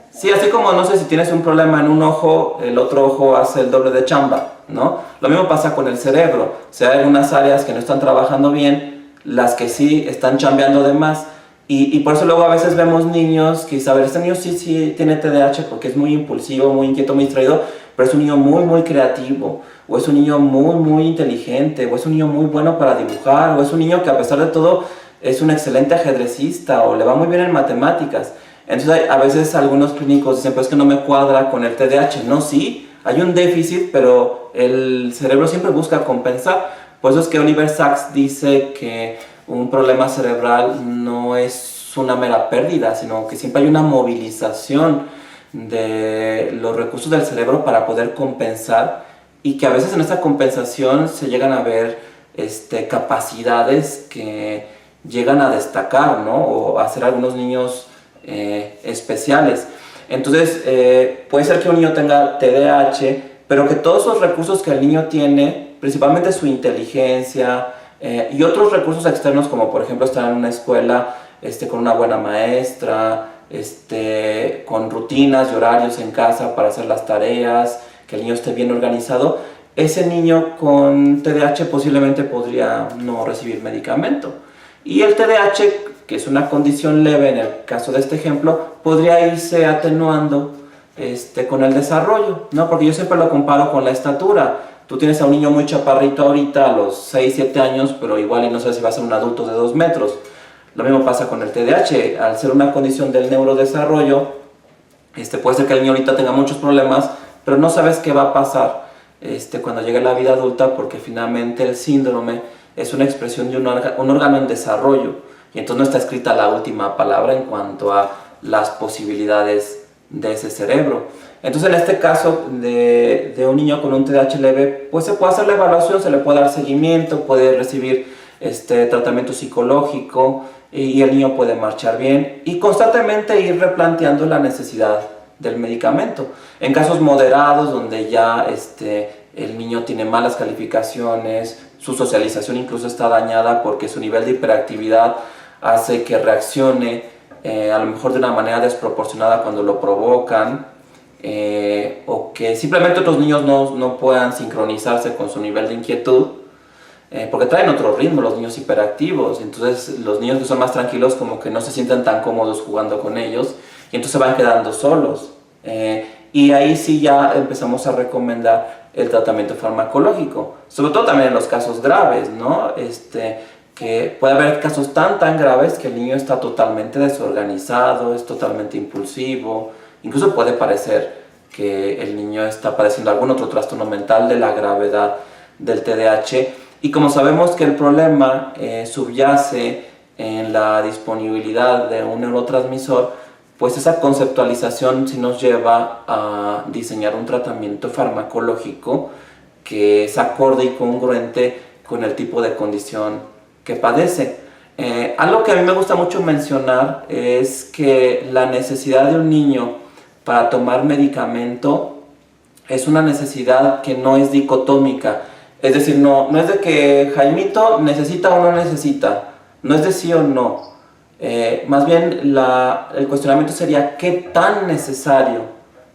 Sí, así como, no sé, si tienes un problema en un ojo, el otro ojo hace el doble de chamba, ¿no? Lo mismo pasa con el cerebro. O sea, hay unas áreas que no están trabajando bien, las que sí están chambeando de más. Y por eso luego a veces vemos niños que, a ver, este niño sí tiene TDAH porque es muy impulsivo, muy inquieto, muy distraído, pero es un niño muy, muy creativo, o es un niño muy, muy inteligente, o es un niño muy bueno para dibujar, o es un niño que a pesar de todo es un excelente ajedrecista, o le va muy bien en matemáticas. Entonces a veces algunos clínicos dicen, pues que no me cuadra con el TDAH. No, sí, hay un déficit, pero el cerebro siempre busca compensar. Por eso es que Oliver Sacks dice que un problema cerebral no es una mera pérdida, sino que siempre hay una movilización. de los recursos del cerebro para poder compensar, y que a veces en esa compensación se llegan a ver capacidades que llegan a destacar, ¿no? O a ser algunos niños especiales. Entonces, puede ser que un niño tenga TDAH, pero que todos esos recursos que el niño tiene, principalmente su inteligencia y otros recursos externos, como por ejemplo estar en una escuela con una buena maestra, con rutinas y horarios en casa para hacer las tareas, que el niño esté bien organizado, ese niño con TDAH posiblemente podría no recibir medicamento. Y el TDAH, que es una condición leve en el caso de este ejemplo, podría irse atenuando con el desarrollo, ¿no? Porque yo siempre lo comparo con la estatura. Tú tienes a un niño muy chaparrito ahorita a los 6, 7 años, pero igual y no sabes si va a ser un adulto de 2 metros. Lo mismo pasa con el TDAH. Al ser una condición del neurodesarrollo, puede ser que el niño ahorita tenga muchos problemas, pero no sabes qué va a pasar cuando llegue a la vida adulta, porque finalmente el síndrome es una expresión de un órgano en desarrollo, y entonces no está escrita la última palabra en cuanto a las posibilidades de ese cerebro. Entonces, en este caso de un niño con un TDAH leve, pues se puede hacer la evaluación, se le puede dar seguimiento, puede recibir tratamiento psicológico, y el niño puede marchar bien, y constantemente ir replanteando la necesidad del medicamento. En casos moderados, donde ya el niño tiene malas calificaciones, su socialización incluso está dañada porque su nivel de hiperactividad hace que reaccione a lo mejor de una manera desproporcionada cuando lo provocan, o que simplemente otros niños no puedan sincronizarse con su nivel de inquietud, porque traen otro ritmo los niños hiperactivos. Entonces los niños que son más tranquilos como que no se sienten tan cómodos jugando con ellos, y entonces se van quedando solos, y ahí sí ya empezamos a recomendar el tratamiento farmacológico, sobre todo también en los casos graves, ¿no? Que puede haber casos tan graves que el niño está totalmente desorganizado, es totalmente impulsivo, incluso puede parecer que el niño está padeciendo algún otro trastorno mental de la gravedad del TDAH. Y como sabemos que el problema subyace en la disponibilidad de un neurotransmisor, pues esa conceptualización sí nos lleva a diseñar un tratamiento farmacológico que es acorde y congruente con el tipo de condición que padece. Algo que a mí me gusta mucho mencionar es que la necesidad de un niño para tomar medicamento es una necesidad que no es dicotómica. Es decir, no es de que Jaimito necesita o no necesita, no es de sí o no. Más bien el cuestionamiento sería qué tan necesario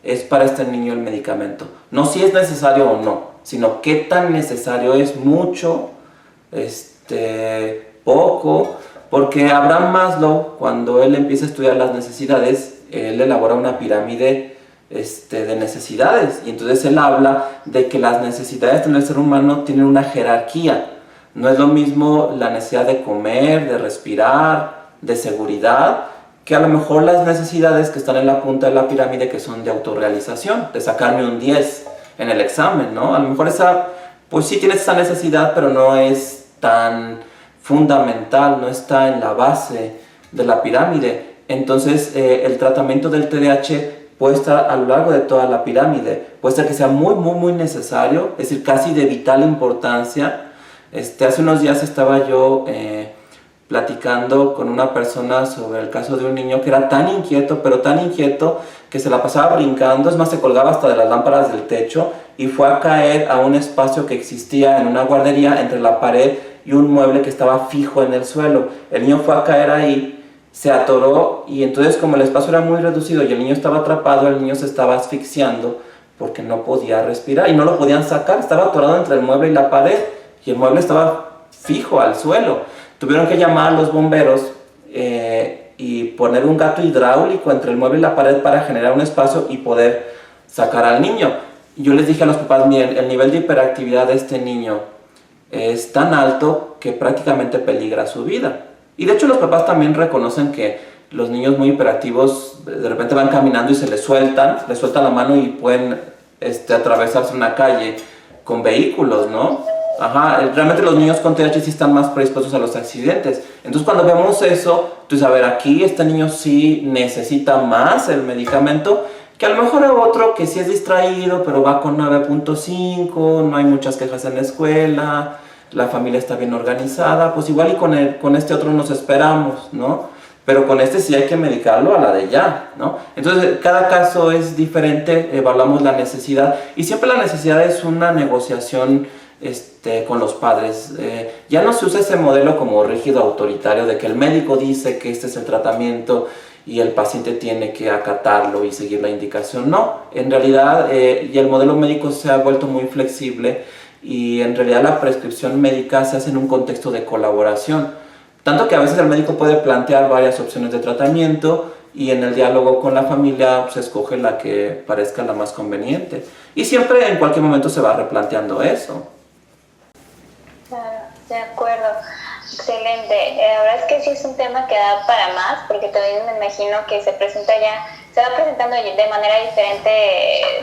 es para este niño el medicamento. No si es necesario o no, sino qué tan necesario es, mucho, poco, porque Abraham Maslow, cuando él empieza a estudiar las necesidades, él elabora una pirámide de necesidades, y entonces él habla de que las necesidades del ser humano tienen una jerarquía. No es lo mismo la necesidad de comer, de respirar, de seguridad, que a lo mejor las necesidades que están en la punta de la pirámide, que son de autorrealización, de sacarme un 10 en el examen, ¿no? A lo mejor pues sí tienes esa necesidad, pero no es tan fundamental, no está en la base de la pirámide. Entonces el tratamiento del TDAH puede estar a lo largo de toda la pirámide, puede ser que sea muy necesario, es decir, casi de vital importancia. Hace unos días estaba yo platicando con una persona sobre el caso de un niño que era tan inquieto, pero tan inquieto, que se la pasaba brincando, es más, se colgaba hasta de las lámparas del techo, y fue a caer a un espacio que existía en una guardería entre la pared y un mueble que estaba fijo en el suelo. El niño fue a caer ahí, se atoró, y entonces, como el espacio era muy reducido y el niño estaba atrapado, el niño se estaba asfixiando porque no podía respirar y no lo podían sacar, estaba atorado entre el mueble y la pared, y el mueble estaba fijo al suelo. Tuvieron que llamar a los bomberos y poner un gato hidráulico entre el mueble y la pared para generar un espacio y poder sacar al niño. Yo les dije a los papás, miren, el nivel de hiperactividad de este niño es tan alto que prácticamente peligra su vida. Y de hecho los papás también reconocen que los niños muy hiperactivos de repente van caminando y se les sueltan la mano y pueden atravesarse una calle con vehículos, ¿no? Ajá, realmente los niños con TDAH sí están más predispuestos a los accidentes. Entonces cuando vemos eso, entonces a ver, aquí este niño sí necesita más el medicamento, Que a lo mejor hay otro que sí es distraído, pero va con 9.5, no hay muchas quejas en la escuela, la familia está bien organizada, pues igual y con este otro nos esperamos, ¿no? Pero con este sí hay que medicarlo a la de ya, ¿no? Entonces, cada caso es diferente, evaluamos la necesidad y siempre la necesidad es una negociación con los padres. Ya no se usa ese modelo como rígido autoritario de que el médico dice que este es el tratamiento y el paciente tiene que acatarlo y seguir la indicación. No, en realidad y el modelo médico se ha vuelto muy flexible y en realidad la prescripción médica se hace en un contexto de colaboración. Tanto que a veces el médico puede plantear varias opciones de tratamiento y en el diálogo con la familia se escoge la que parezca la más conveniente. Y siempre en cualquier momento se va replanteando eso. Claro, de acuerdo. Excelente. La verdad es que sí es un tema que da para más, porque también me imagino que se va presentando de manera diferente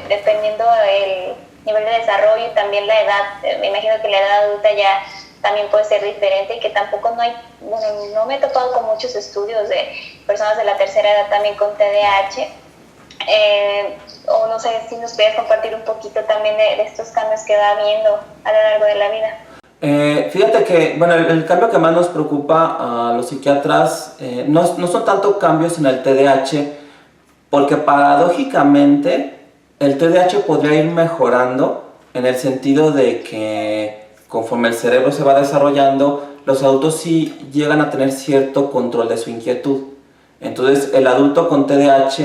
dependiendo del nivel de desarrollo y también la edad. Me imagino que la edad adulta ya también puede ser diferente y que tampoco no me he topado con muchos estudios de personas de la tercera edad también con TDAH. O no sé si nos puedes compartir un poquito también de estos cambios que va habiendo a lo largo de la vida. Fíjate que bueno, el cambio que más nos preocupa a los psiquiatras no son tanto cambios en el TDAH, porque paradójicamente el TDAH podría ir mejorando en el sentido de que conforme el cerebro se va desarrollando, los adultos sí llegan a tener cierto control de su inquietud. Entonces el adulto con TDAH,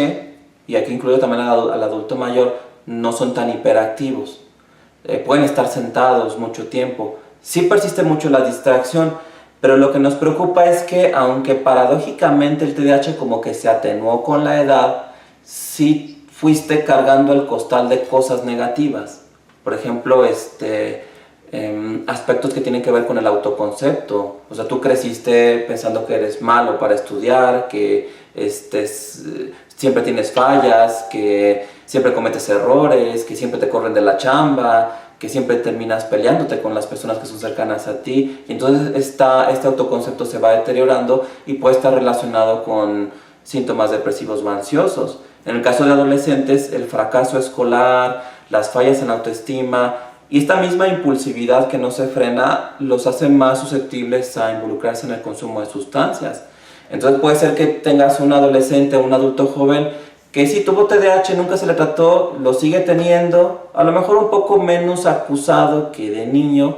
y aquí incluyo también al adulto mayor, no son tan hiperactivos. Pueden estar sentados mucho tiempo. Sí persiste mucho la distracción, pero lo que nos preocupa es que aunque paradójicamente el TDAH como que se atenuó con la edad, sí fuiste cargando el costal de cosas negativas. Por ejemplo, aspectos que tienen que ver con el autoconcepto. O sea, tú creciste pensando que eres malo para estudiar, que siempre tienes fallas, que siempre cometes errores, que siempre te corren de la chamba, que siempre terminas peleándote con las personas que son cercanas a ti. Y entonces este autoconcepto se va deteriorando y puede estar relacionado con síntomas depresivos o ansiosos. En el caso de adolescentes, el fracaso escolar, las fallas en la autoestima y esta misma impulsividad que no se frena los hace más susceptibles a involucrarse en el consumo de sustancias. Entonces puede ser que tengas un adolescente o un adulto joven que si tuvo TDAH, nunca se le trató, lo sigue teniendo, a lo mejor un poco menos acusado que de niño,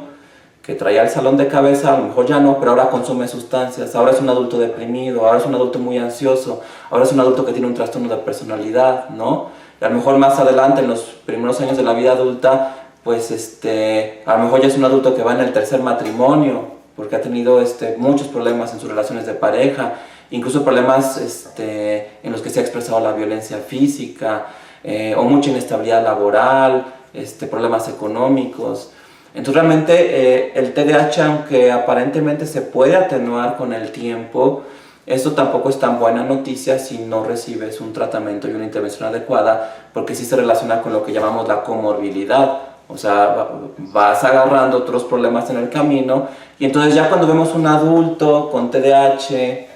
que traía el salón de cabeza, a lo mejor ya no, pero ahora consume sustancias, ahora es un adulto deprimido, ahora es un adulto muy ansioso, ahora es un adulto que tiene un trastorno de personalidad, ¿no? Y a lo mejor más adelante, en los primeros años de la vida adulta, pues a lo mejor ya es un adulto que va en el tercer matrimonio, porque ha tenido muchos problemas en sus relaciones de pareja, incluso problemas en los que se ha expresado la violencia física, o mucha inestabilidad laboral, problemas económicos. Entonces realmente el TDAH, aunque aparentemente se puede atenuar con el tiempo, esto tampoco es tan buena noticia si no recibes un tratamiento y una intervención adecuada, porque sí se relaciona con lo que llamamos la comorbilidad. O sea, vas agarrando otros problemas en el camino y entonces ya cuando vemos un adulto con TDAH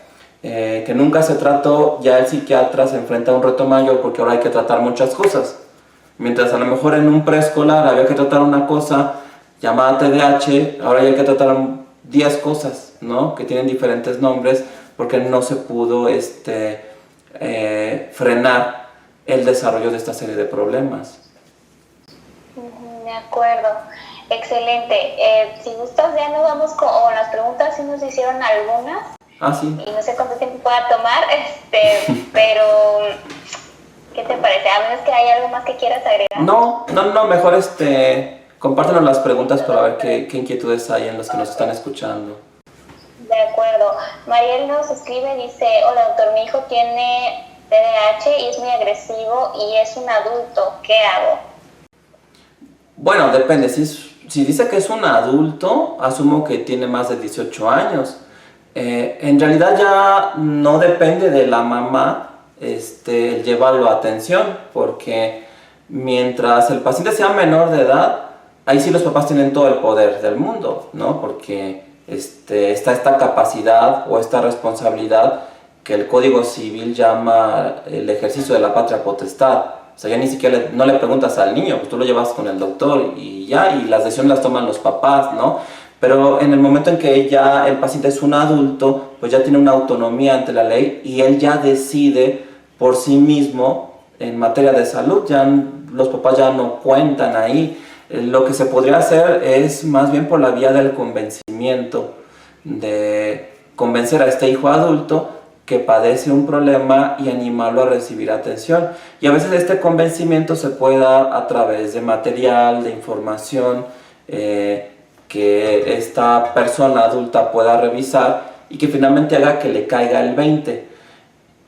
que nunca se trató, ya el psiquiatra se enfrenta a un reto mayor porque ahora hay que tratar muchas cosas. Mientras a lo mejor en un preescolar había que tratar una cosa llamada TDAH, ahora hay que tratar 10 cosas, ¿no? Que tienen diferentes nombres porque no se pudo frenar el desarrollo de esta serie de problemas. De acuerdo, excelente. Si gustas ya nos vamos con las preguntas, si nos hicieron algunas. Sí. Y no sé cuánto tiempo pueda tomar, pero ¿qué te parece? A menos que haya algo más que quieras agregar. No, mejor compártenos las preguntas para ver qué inquietudes hay en los que nos están escuchando. De acuerdo. Mariel nos escribe, dice, hola doctor, mi hijo tiene TDAH y es muy agresivo y es un adulto, ¿qué hago? Bueno, depende, si dice que es un adulto, asumo que tiene más de 18 años. En realidad ya no depende de la mamá el llevarlo a atención, porque mientras el paciente sea menor de edad, ahí sí los papás tienen todo el poder del mundo, ¿no? Porque está esta capacidad o esta responsabilidad que el Código Civil llama el ejercicio de la patria potestad. O sea, ya ni siquiera no le preguntas al niño, pues tú lo llevas con el doctor y ya, y las decisiones las toman los papás, ¿no? Pero en el momento en que ya el paciente es un adulto, pues ya tiene una autonomía ante la ley y él ya decide por sí mismo en materia de salud, ya los papás ya no cuentan ahí. Lo que se podría hacer es más bien por la vía del convencimiento, de convencer a este hijo adulto que padece un problema y animarlo a recibir atención. Y a veces este convencimiento se puede dar a través de material, de información, que esta persona adulta pueda revisar y que finalmente haga que le caiga el 20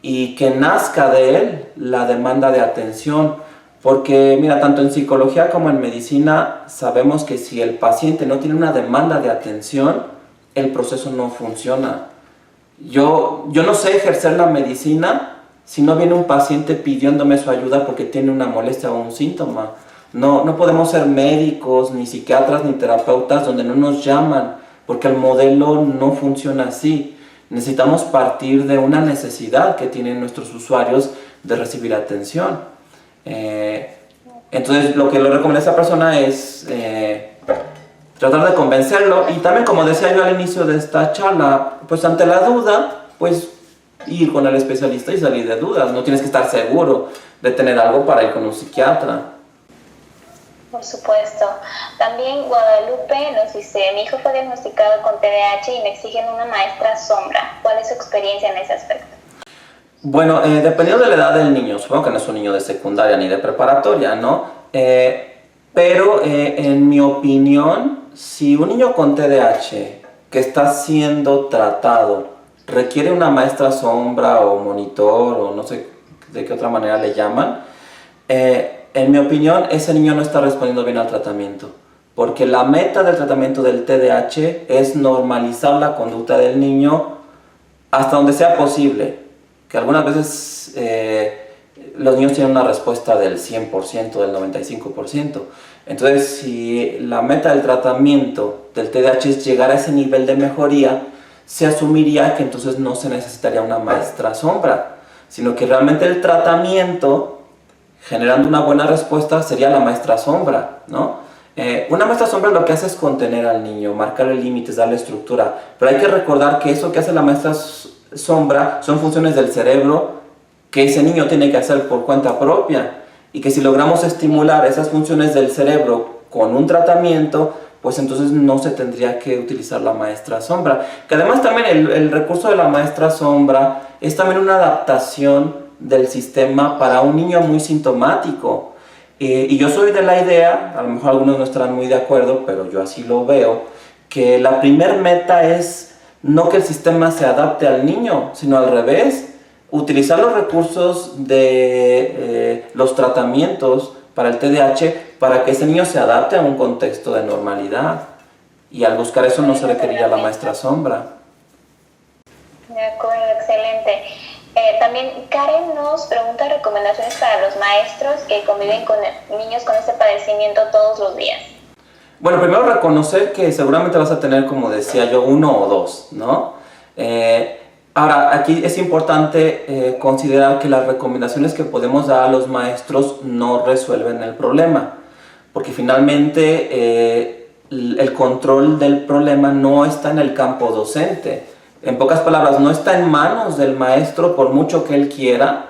y que nazca de él la demanda de atención. Porque mira, tanto en psicología como en medicina sabemos que si el paciente no tiene una demanda de atención, el proceso no funciona. Yo no sé ejercer la medicina si no viene un paciente pidiéndome su ayuda porque tiene una molestia o un síntoma. No podemos ser médicos, ni psiquiatras, ni terapeutas donde no nos llaman, porque el modelo no funciona así. Necesitamos partir de una necesidad que tienen nuestros usuarios de recibir atención. Entonces lo que le recomiendo a esa persona es tratar de convencerlo, y también, como decía yo al inicio de esta charla, pues ante la duda, pues ir con el especialista y salir de dudas. No tienes que estar seguro de tener algo para ir con un psiquiatra. Por supuesto. También Guadalupe nos dice: mi hijo fue diagnosticado con TDAH y me exigen una maestra sombra. ¿Cuál es su experiencia en ese aspecto? Bueno, dependiendo de la edad del niño, supongo que no es un niño de secundaria ni de preparatoria, ¿no? Pero en mi opinión, si un niño con TDAH que está siendo tratado requiere una maestra sombra o monitor o no sé de qué otra manera le llaman, en mi opinión ese niño no está respondiendo bien al tratamiento. Porque la meta del tratamiento del TDAH es normalizar la conducta del niño hasta donde sea posible. Que algunas veces los niños tienen una respuesta del 100%, del 95%. Entonces, si la meta del tratamiento del TDAH es llegar a ese nivel de mejoría, se asumiría que entonces no se necesitaría una maestra sombra, sino que realmente el tratamiento, generando una buena respuesta, sería la maestra sombra, ¿no? Una maestra sombra lo que hace es contener al niño, marcarle límites, darle estructura, pero hay que recordar que eso que hace la maestra sombra son funciones del cerebro que ese niño tiene que hacer por cuenta propia, y que si logramos estimular esas funciones del cerebro con un tratamiento, pues entonces no se tendría que utilizar la maestra sombra. Que además también el recurso de la maestra sombra es también una adaptación del sistema para un niño muy sintomático. Y yo soy de la idea, a lo mejor algunos no estarán muy de acuerdo, pero yo así lo veo, que la primer meta es no que el sistema se adapte al niño, sino al revés, utilizar los recursos de los tratamientos para el TDAH para que ese niño se adapte a un contexto de normalidad. Y al buscar eso no se requeriría la maestra sombra. De acuerdo, excelente. También Karen nos pregunta recomendaciones para los maestros que conviven con niños con este padecimiento todos los días. Bueno, primero reconocer que seguramente vas a tener, como decía yo, uno o dos, ¿no? Ahora, aquí es importante considerar que las recomendaciones que podemos dar a los maestros no resuelven el problema, porque finalmente el control del problema no está en el campo docente. En pocas palabras, no está en manos del maestro, por mucho que él quiera,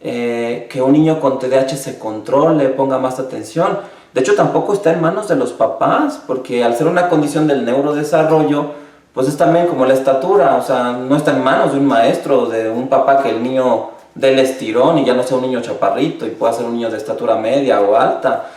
que un niño con TDAH se controle, ponga más atención. De hecho, tampoco está en manos de los papás, porque al ser una condición del neurodesarrollo, pues es también como la estatura, o sea, no está en manos de un maestro, de un papá que el niño dé el estirón y ya no sea un niño chaparrito y pueda ser un niño de estatura media o alta.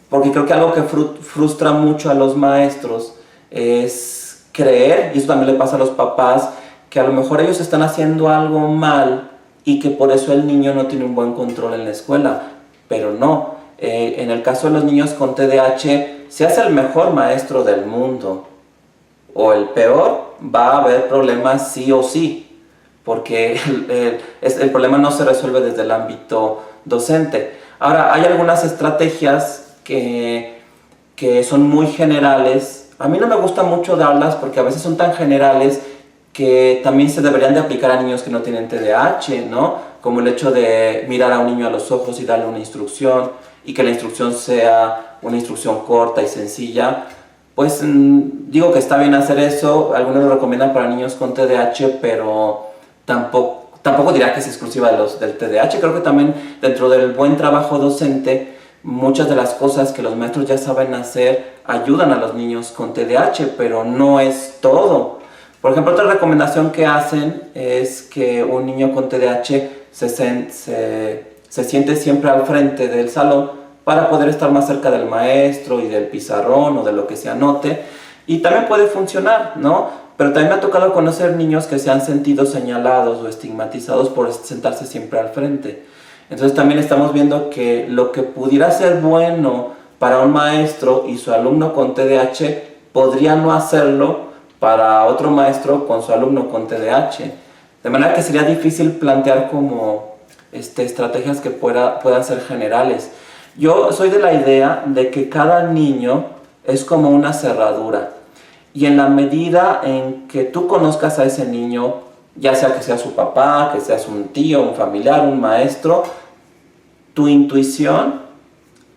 Porque creo que algo que frustra mucho a los maestros es creer, y eso también le pasa a los papás, que a lo mejor ellos están haciendo algo mal y que por eso el niño no tiene un buen control en la escuela, pero no. En el caso de los niños con TDAH, se hace el mejor maestro del mundo o el peor, va a haber problemas sí o sí, porque el problema no se resuelve desde el ámbito docente. Ahora, hay algunas estrategias que son muy generales. A mí no me gusta mucho darlas porque a veces son tan generales que también se deberían de aplicar a niños que no tienen TDAH, ¿no? Como el hecho de mirar a un niño a los ojos y darle una instrucción, y que la instrucción sea una instrucción corta y sencilla. Pues digo que está bien hacer eso, algunos lo recomiendan para niños con TDAH, pero tampoco diría que es exclusiva del TDAH. Creo que también dentro del buen trabajo docente, muchas de las cosas que los maestros ya saben hacer ayudan a los niños con TDAH, pero no es todo. Por ejemplo, otra recomendación que hacen es que un niño con TDAH se siente siempre al frente del salón para poder estar más cerca del maestro y del pizarrón o de lo que se anote, y también puede funcionar, ¿no? Pero también me ha tocado conocer niños que se han sentido señalados o estigmatizados por sentarse siempre al frente. Entonces también estamos viendo que lo que pudiera ser bueno para un maestro y su alumno con TDAH podría no hacerlo para otro maestro con su alumno con TDAH. De manera que sería difícil plantear como estrategias que puedan ser generales. Yo soy de la idea de que cada niño es como una cerradura, y en la medida en que tú conozcas a ese niño, ya sea que sea su papá, que seas un tío, un familiar, un maestro, tu intuición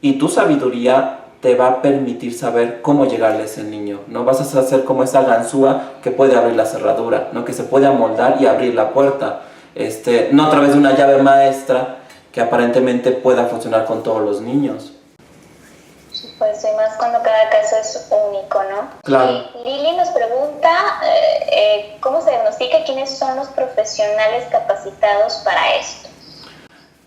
y tu sabiduría te va a permitir saber cómo llegarle a ese niño, ¿no? Vas a hacer como esa ganzúa que puede abrir la cerradura, ¿no? Que se puede amoldar y abrir la puerta, no a través de una llave maestra que aparentemente pueda funcionar con todos los niños. Pues y más cuando cada caso es único, ¿no? Claro. Y Lili nos pregunta cómo se diagnostica, quiénes son los profesionales capacitados para esto.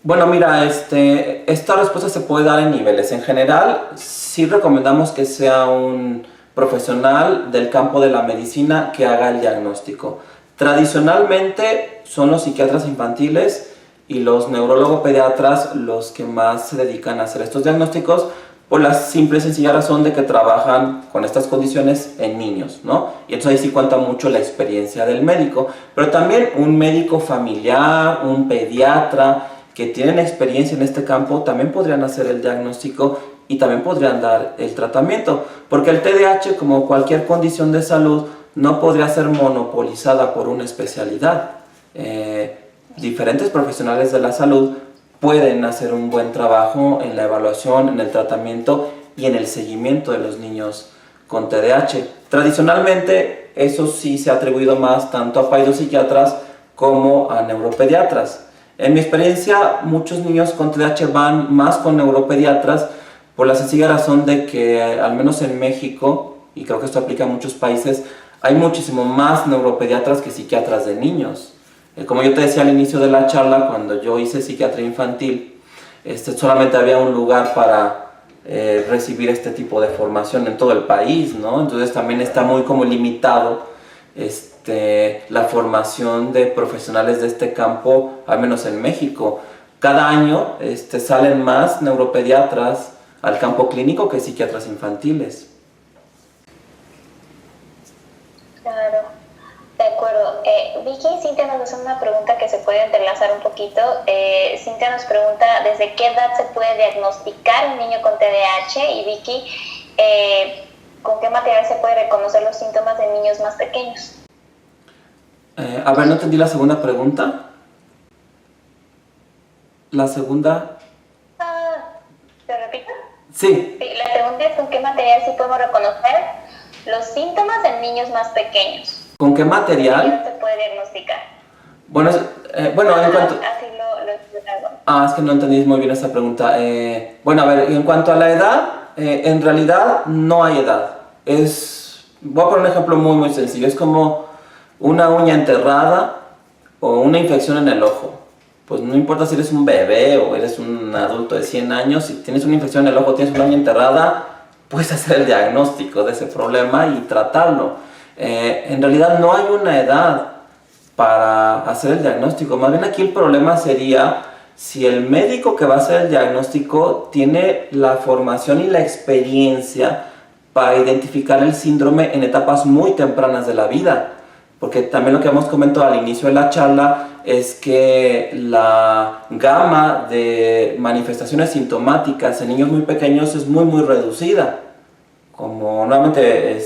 Bueno, mira, esta respuesta se puede dar en niveles. En general, sí recomendamos que sea un profesional del campo de la medicina que haga el diagnóstico. Tradicionalmente son los psiquiatras infantiles y los neurólogos pediatras los que más se dedican a hacer estos diagnósticos, por la simple y sencilla razón de que trabajan con estas condiciones en niños, ¿no? Y entonces ahí sí cuenta mucho la experiencia del médico, pero también un médico familiar, un pediatra, que tienen experiencia en este campo, también podrían hacer el diagnóstico y también podrían dar el tratamiento, porque el TDAH, como cualquier condición de salud, no podría ser monopolizada por una especialidad. Diferentes profesionales de la salud pueden hacer un buen trabajo en la evaluación, en el tratamiento y en el seguimiento de los niños con TDAH. Tradicionalmente, eso sí se ha atribuido más tanto a psiquiatras como a neuropediatras. En mi experiencia, muchos niños con TDAH van más con neuropediatras por la sencilla razón de que, al menos en México, y creo que esto aplica a muchos países, hay muchísimo más neuropediatras que psiquiatras de niños. Como yo te decía al inicio de la charla, cuando yo hice psiquiatría infantil, solamente había un lugar para recibir este tipo de formación en todo el país, ¿no? Entonces también está muy como limitado la formación de profesionales de este campo, al menos en México. Cada año salen más neuropediatras al campo clínico que psiquiatras infantiles. Claro, de acuerdo. Vicky y Cintia nos hacen una pregunta que se puede entrelazar un poquito. Cintia nos pregunta ¿desde qué edad se puede diagnosticar un niño con TDAH? Y Vicky, ¿con qué material se puede reconocer los síntomas de niños más pequeños? A ver, no entendí la segunda pregunta. La segunda... ¿Te repito? Sí. Sí, la pregunta es ¿con qué material sí podemos reconocer los síntomas en niños más pequeños? ¿Con qué material? Se puede diagnosticar. Bueno, en cuanto... Así lo es que no entendí muy bien esa pregunta. Bueno, a ver, en cuanto a la edad, en realidad no hay edad. Voy a poner un ejemplo muy, muy sencillo. Es como una uña enterrada o una infección en el ojo. Pues no importa si eres un bebé o eres un adulto de 100 años, si tienes una infección en el ojo, tienes una uña enterrada, puedes hacer el diagnóstico de ese problema y tratarlo. En realidad no hay una edad para hacer el diagnóstico. Más bien aquí el problema sería si el médico que va a hacer el diagnóstico tiene la formación y la experiencia para identificar el síndrome en etapas muy tempranas de la vida. Porque también lo que hemos comentado al inicio de la charla es que la gama de manifestaciones sintomáticas en niños muy pequeños es muy, muy reducida. Como nuevamente,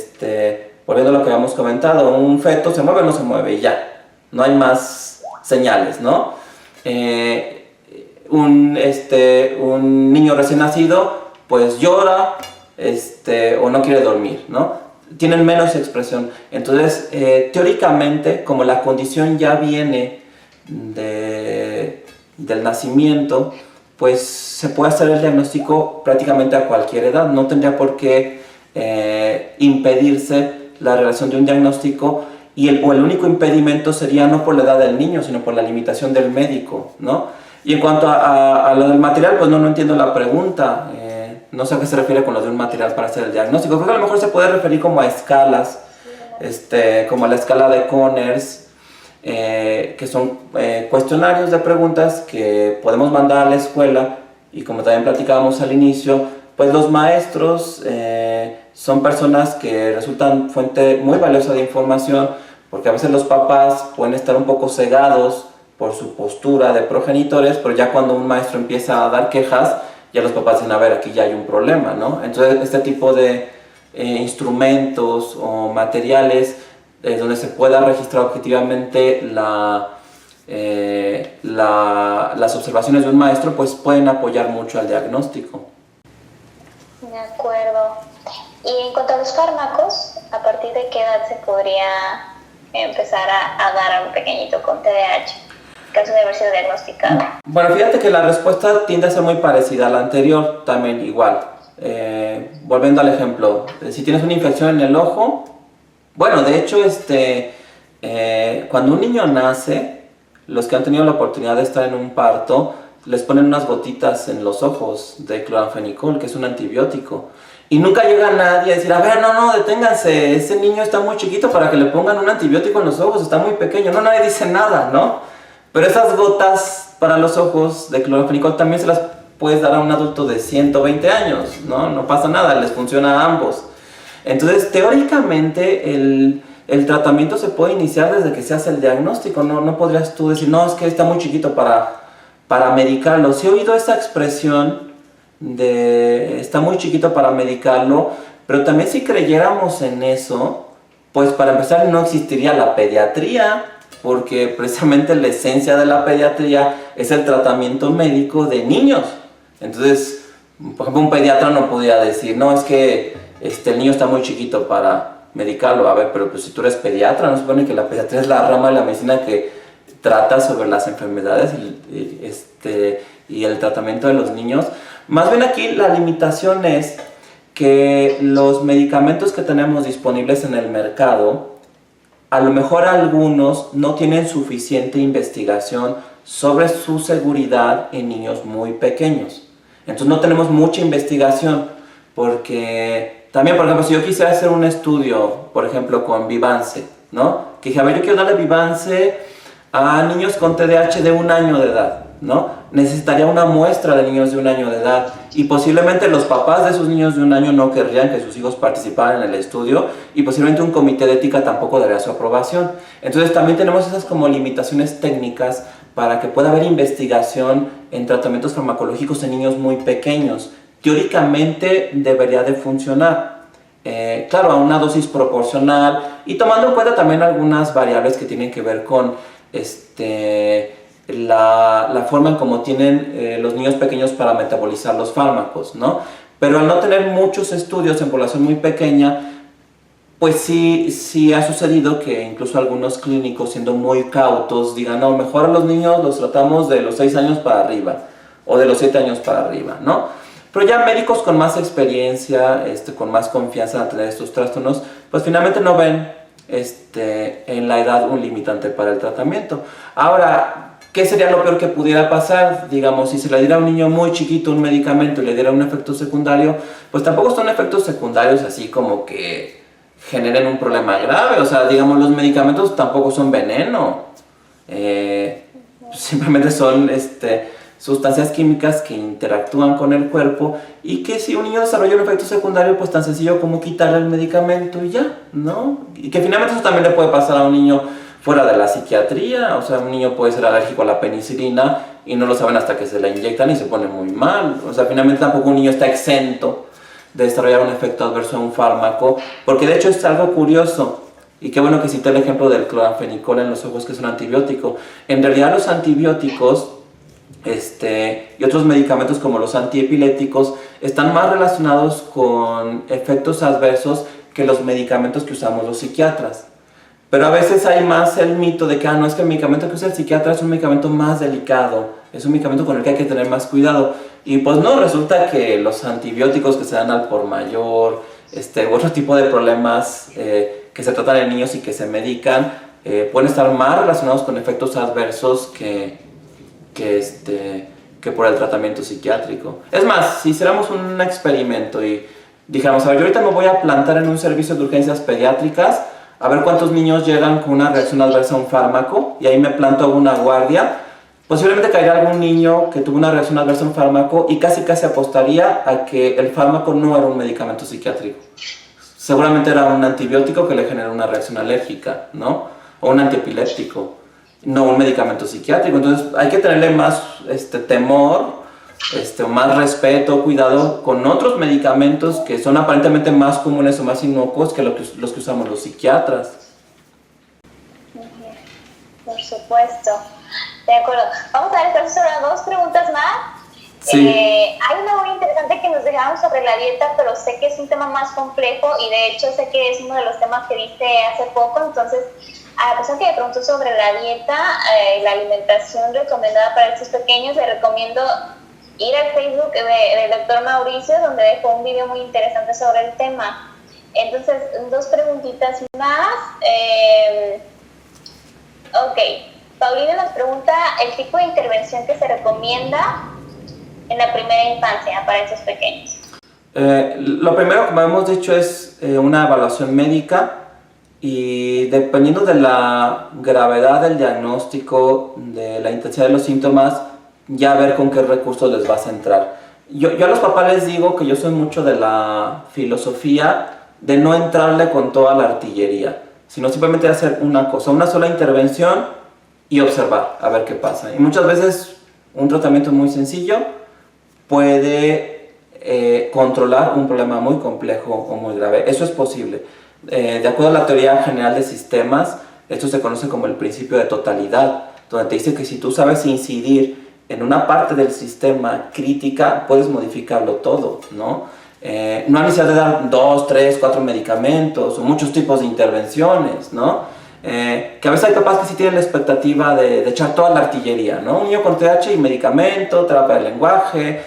volviendo a lo que habíamos comentado, un feto se mueve o no se mueve y ya, no hay más señales, ¿no? Un niño recién nacido pues llora o no quiere dormir, ¿no? Tienen menos expresión. Entonces, teóricamente, como la condición ya viene del nacimiento, pues se puede hacer el diagnóstico prácticamente a cualquier edad. No tendría por qué impedirse la realización de un diagnóstico o el único impedimento sería no por la edad del niño, sino por la limitación del médico, ¿no? Y en cuanto a lo del material, pues no entiendo la pregunta. No sé a qué se refiere con lo de un material para hacer el diagnóstico. Creo que a lo mejor se puede referir como a escalas, como la escala de Conners, que son cuestionarios de preguntas que podemos mandar a la escuela, y como también platicábamos al inicio, pues los maestros son personas que resultan fuente muy valiosa de información, porque a veces los papás pueden estar un poco cegados por su postura de progenitores, pero ya cuando un maestro empieza a dar quejas, ya los papás dicen, a ver, aquí ya hay un problema, ¿no? Entonces, este tipo de instrumentos o materiales donde se pueda registrar objetivamente las observaciones de un maestro, pues pueden apoyar mucho al diagnóstico. De acuerdo. Y en cuanto a los fármacos, ¿a partir de qué edad se podría empezar a dar a un pequeñito con TDAH? Caso de haber sido diagnosticado. Bueno, fíjate que la respuesta tiende a ser muy parecida a la anterior, también igual. Volviendo al ejemplo, si tienes una infección en el ojo, bueno, de hecho, cuando un niño nace, los que han tenido la oportunidad de estar en un parto, les ponen unas gotitas en los ojos de cloranfenicol, que es un antibiótico. Y nunca llega nadie a decir, a ver, no, deténganse, ese niño está muy chiquito para que le pongan un antibiótico en los ojos, está muy pequeño. No, nadie dice nada, ¿no? Pero esas gotas para los ojos de cloranfenicol también se las puedes dar a un adulto de 120 años, ¿no? No pasa nada, les funciona a ambos. Entonces, teóricamente, el tratamiento se puede iniciar desde que se hace el diagnóstico. No podrías tú decir, no, es que está muy chiquito para medicarlo. Sí he oído esa expresión de está muy chiquito para medicarlo, pero también si creyéramos en eso, pues para empezar no existiría la pediatría, porque precisamente la esencia de la pediatría es el tratamiento médico de niños. Entonces, por ejemplo, un pediatra no podría decir, no, es que el niño está muy chiquito para medicarlo. A ver, pero pues si tú eres pediatra, no se supone que la pediatría es la rama de la medicina que trata sobre las enfermedades y el tratamiento de los niños. Más bien aquí la limitación es que los medicamentos que tenemos disponibles en el mercado, a lo mejor algunos no tienen suficiente investigación sobre su seguridad en niños muy pequeños. Entonces no tenemos mucha investigación, porque también, por ejemplo, si yo quisiera hacer un estudio, por ejemplo, con Vivance, ¿no? Que dije, a ver, yo quiero darle Vivance a niños con TDAH de 1 año de edad, ¿no? Necesitaría una muestra de niños de 1 año de edad, y posiblemente los papás de esos niños de 1 año no querrían que sus hijos participaran en el estudio, y posiblemente un comité de ética tampoco daría su aprobación. Entonces también tenemos esas como limitaciones técnicas para que pueda haber investigación en tratamientos farmacológicos en niños muy pequeños. Teóricamente debería de funcionar, claro, a una dosis proporcional y tomando en cuenta también algunas variables que tienen que ver con la forma en cómo tienen los niños pequeños para metabolizar los fármacos, ¿no? Pero al no tener muchos estudios en población muy pequeña, pues sí ha sucedido que incluso algunos clínicos, siendo muy cautos, digan, no, mejor a los niños los tratamos de los 6 años para arriba o de los 7 años para arriba, ¿no? Pero ya médicos con más experiencia, con más confianza en tener estos trastornos, pues finalmente no ven en la edad un limitante para el tratamiento. Ahora, ¿qué sería lo peor que pudiera pasar? Digamos, si se le diera a un niño muy chiquito un medicamento y le diera un efecto secundario, pues tampoco son efectos secundarios así como que generen un problema grave. O sea, digamos, los medicamentos tampoco son veneno. Simplemente son sustancias químicas que interactúan con el cuerpo, y que si un niño desarrolla un efecto secundario, pues tan sencillo como quitarle el medicamento y ya, ¿no? Y que finalmente eso también le puede pasar a un niño fuera de la psiquiatría. O sea, un niño puede ser alérgico a la penicilina y no lo saben hasta que se la inyectan y se pone muy mal. O sea, finalmente tampoco un niño está exento de desarrollar un efecto adverso a un fármaco, porque de hecho es algo curioso. Y qué bueno que cité el ejemplo del cloranfenicol en los ojos, que es un antibiótico. En realidad los antibióticos y otros medicamentos como los antiepilépticos están más relacionados con efectos adversos que los medicamentos que usamos los psiquiatras. Pero a veces hay más el mito de que no, es que el medicamento que usa el psiquiatra es un medicamento más delicado, es un medicamento con el que hay que tener más cuidado. Y pues no, resulta que los antibióticos que se dan al por mayor, u otro tipo de problemas que se tratan en niños y que se medican, pueden estar más relacionados con efectos adversos que por el tratamiento psiquiátrico. Es más, si hiciéramos un experimento y dijéramos, a ver, yo ahorita me voy a plantar en un servicio de urgencias pediátricas, a ver cuántos niños llegan con una reacción adversa a un fármaco, y ahí me planto a una guardia, posiblemente caería algún niño que tuvo una reacción adversa a un fármaco y casi apostaría a que el fármaco no era un medicamento psiquiátrico. Seguramente era un antibiótico que le generó una reacción alérgica, ¿no? O un antiepiléptico, no un medicamento psiquiátrico. Entonces hay que tenerle más temor, más respeto, cuidado con otros medicamentos que son aparentemente más comunes o más inocuos que los que usamos los psiquiatras. Por supuesto. De acuerdo. Vamos a ver, profesora, dos preguntas más. Sí. Hay una muy interesante que nos dejaron sobre la dieta, pero sé que es un tema más complejo y de hecho sé que es uno de los temas que viste hace poco. Entonces, a la persona que me preguntó sobre la dieta, la alimentación recomendada para estos pequeños, le recomiendo ir al Facebook del doctor Mauricio, donde dejó un video muy interesante sobre el tema. Entonces, dos preguntitas más. Ok, Paulina nos pregunta el tipo de intervención que se recomienda en la primera infancia para esos pequeños. Lo primero, como hemos dicho, es una evaluación médica, y dependiendo de la gravedad del diagnóstico, de la intensidad de los síntomas, ya ver con qué recursos les vas a entrar. Yo a los papás les digo que yo soy mucho de la filosofía de no entrarle con toda la artillería, sino simplemente hacer una cosa, una sola intervención y observar a ver qué pasa. Y muchas veces un tratamiento muy sencillo puede controlar un problema muy complejo o muy grave. Eso es posible. De acuerdo a la teoría general de sistemas, esto se conoce como el principio de totalidad, donde te dice que si tú sabes incidir en una parte del sistema crítica, puedes modificarlo todo, ¿no? No hay necesidad de dar 2, 3, 4 medicamentos o muchos tipos de intervenciones, ¿no? Que a veces hay papás que sí tienen la expectativa de echar toda la artillería, ¿no? Un niño con TDAH y medicamento, terapia del lenguaje,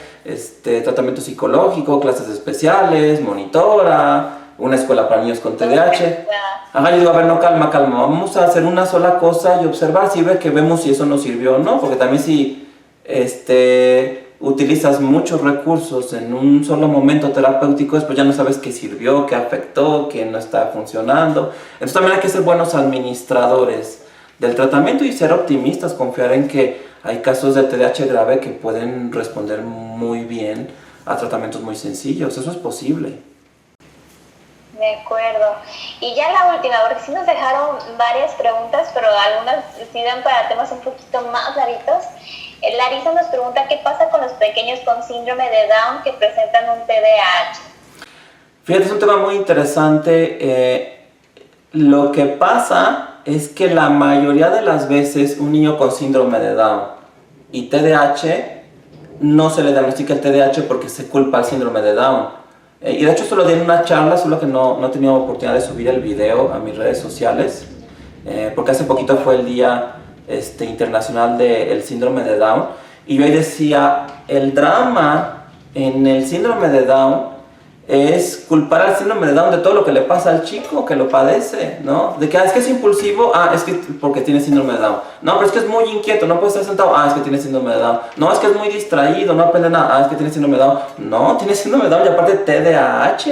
tratamiento psicológico, clases especiales, monitora, una escuela para niños con TDAH. Ajá, yo digo, a ver, no, calma, vamos a hacer una sola cosa y observar si vemos si eso nos sirvió o no, porque también si utilizas muchos recursos en un solo momento terapéutico, después ya no sabes qué sirvió, qué afectó, qué no está funcionando. Entonces también hay que ser buenos administradores del tratamiento y ser optimistas, confiar en que hay casos de TDAH grave que pueden responder muy bien a tratamientos muy sencillos. Eso es posible. De acuerdo. Y ya la última, porque sí nos dejaron varias preguntas, pero algunas sí dan para temas un poquito más claritos. Larisa nos pregunta qué pasa con los pequeños con síndrome de Down que presentan un TDAH. Fíjate, es un tema muy interesante. Lo que pasa es que la mayoría de las veces un niño con síndrome de Down y TDAH no se le diagnostica el TDAH porque se culpa al síndrome de Down. Y de hecho esto lo di en una charla, solo que no he tenido oportunidad de subir el video a mis redes sociales, porque hace poquito fue el día internacional del síndrome de Down, y yo ahí decía, el drama en el síndrome de Down es culpar al síndrome de Down de todo lo que le pasa al chico que lo padece, ¿no? De que es que es impulsivo, es que porque tiene síndrome de Down. No, pero es que es muy inquieto, no puede estar sentado, es que tiene síndrome de Down. No, es que es muy distraído, no aprende nada, es que tiene síndrome de Down. No, tiene síndrome de Down y aparte TDAH.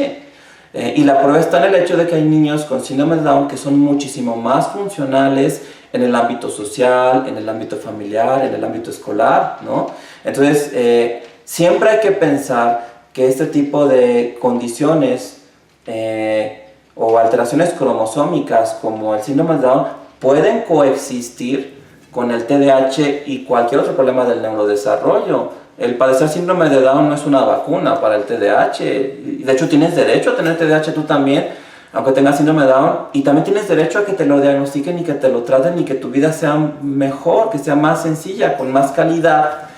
Y la prueba está en el hecho de que hay niños con síndrome de Down que son muchísimo más funcionales en el ámbito social, en el ámbito familiar, en el ámbito escolar, ¿no? Entonces, siempre hay que pensar que este tipo de condiciones o alteraciones cromosómicas como el síndrome de Down pueden coexistir con el TDAH y cualquier otro problema del neurodesarrollo. El padecer síndrome de Down no es una vacuna para el TDAH. Y de hecho tienes derecho a tener TDAH tú también, aunque tengas síndrome de Down. Y también tienes derecho a que te lo diagnostiquen y que te lo traten y que tu vida sea mejor, que sea más sencilla, con más calidad,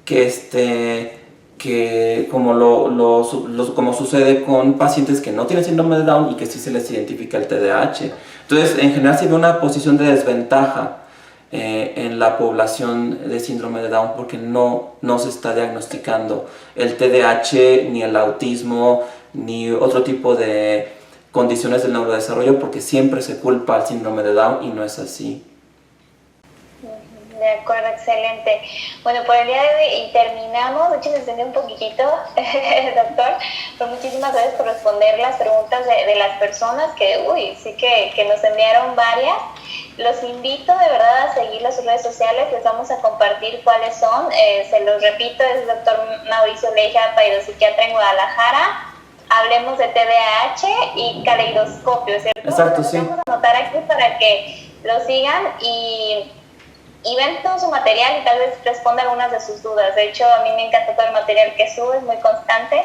que como sucede con pacientes que no tienen síndrome de Down y que sí se les identifica el TDAH. Entonces, en general se ve una posición de desventaja en la población de síndrome de Down porque no se está diagnosticando el TDAH, ni el autismo, ni otro tipo de condiciones del neurodesarrollo, porque siempre se culpa al síndrome de Down y no es así. De acuerdo, excelente. Bueno, por el día de hoy y terminamos. De hecho, me extendí un poquitito, doctor, pero muchísimas gracias por responder las preguntas de las personas sí que nos enviaron varias. Los invito de verdad a seguir las redes sociales, les vamos a compartir cuáles son. Se los repito, es el doctor Mauricio Leija, psiquiatra en Guadalajara. Hablemos de TDAH y caleidoscopio, ¿cierto? Exacto, sí. Vamos a anotar aquí para que lo sigan y ven todo su material y tal vez responda algunas de sus dudas. De hecho, a mí me encanta todo el material que sube, es muy constante.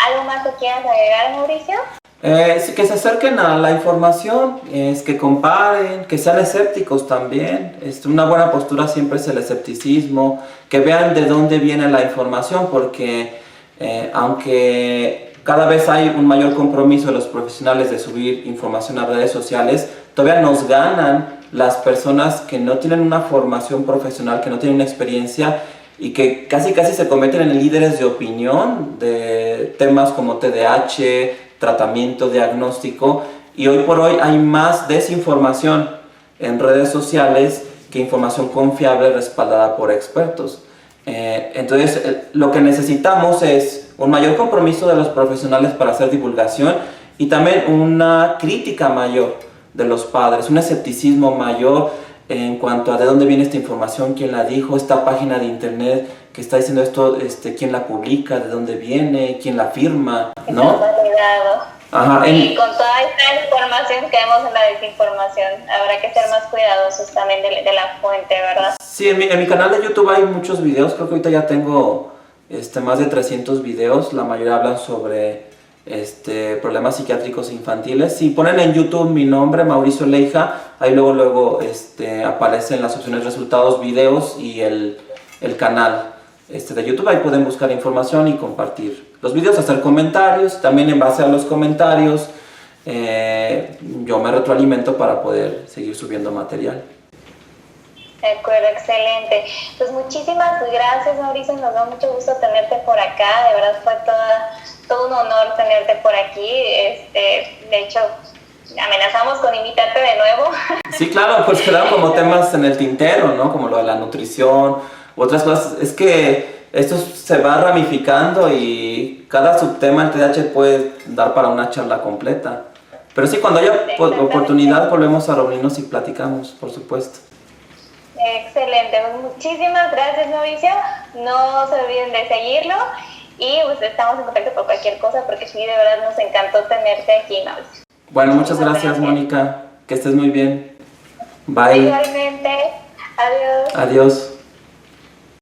¿Algo más que quieras agregar, Mauricio? Que se acerquen a la información, que comparen, que sean escépticos también. Una buena postura siempre es el escepticismo, que vean de dónde viene la información, porque aunque cada vez hay un mayor compromiso de los profesionales de subir información a redes sociales, todavía nos ganan las personas que no tienen una formación profesional, que no tienen una experiencia y que casi se convierten en líderes de opinión de temas como TDAH, tratamiento, diagnóstico, y hoy por hoy hay más desinformación en redes sociales que información confiable respaldada por expertos. Entonces, lo que necesitamos es un mayor compromiso de los profesionales para hacer divulgación y también una crítica mayor de los padres, un escepticismo mayor en cuanto a de dónde viene esta información, quién la dijo, esta página de internet que está diciendo esto, quién la publica, de dónde viene, quién la firma, ¿no? Ajá, y con toda esta información que vemos en la desinformación, habrá que ser más cuidadosos también de la fuente, ¿verdad? Sí, en mi canal de YouTube hay muchos videos, creo que ahorita ya tengo más de 300 videos, la mayoría hablan sobre problemas psiquiátricos infantiles. Si ponen en YouTube mi nombre, Mauricio Leija, ahí luego aparecen las opciones resultados, videos y el canal de YouTube. Ahí pueden buscar información y compartir los videos, hacer comentarios. También en base a los comentarios yo me retroalimento para poder seguir subiendo material. De acuerdo, excelente. Pues muchísimas gracias, Mauricio, nos da mucho gusto tenerte por acá, de verdad fue todo un honor tenerte por aquí. De hecho, amenazamos con invitarte de nuevo. Sí, claro, pues quedaron como temas en el tintero, ¿no? Como lo de la nutrición, otras cosas. Es que esto se va ramificando y cada subtema del TDAH puede dar para una charla completa. Pero sí, cuando haya oportunidad volvemos a reunirnos y platicamos, por supuesto. Excelente, pues muchísimas gracias, Mauricio. No se olviden de seguirlo y pues estamos en contacto por cualquier cosa porque sí, de verdad nos encantó tenerte aquí, Mauricio. Bueno, muchas gracias, Mónica. Que estés muy bien. Bye. Igualmente. Adiós. Adiós.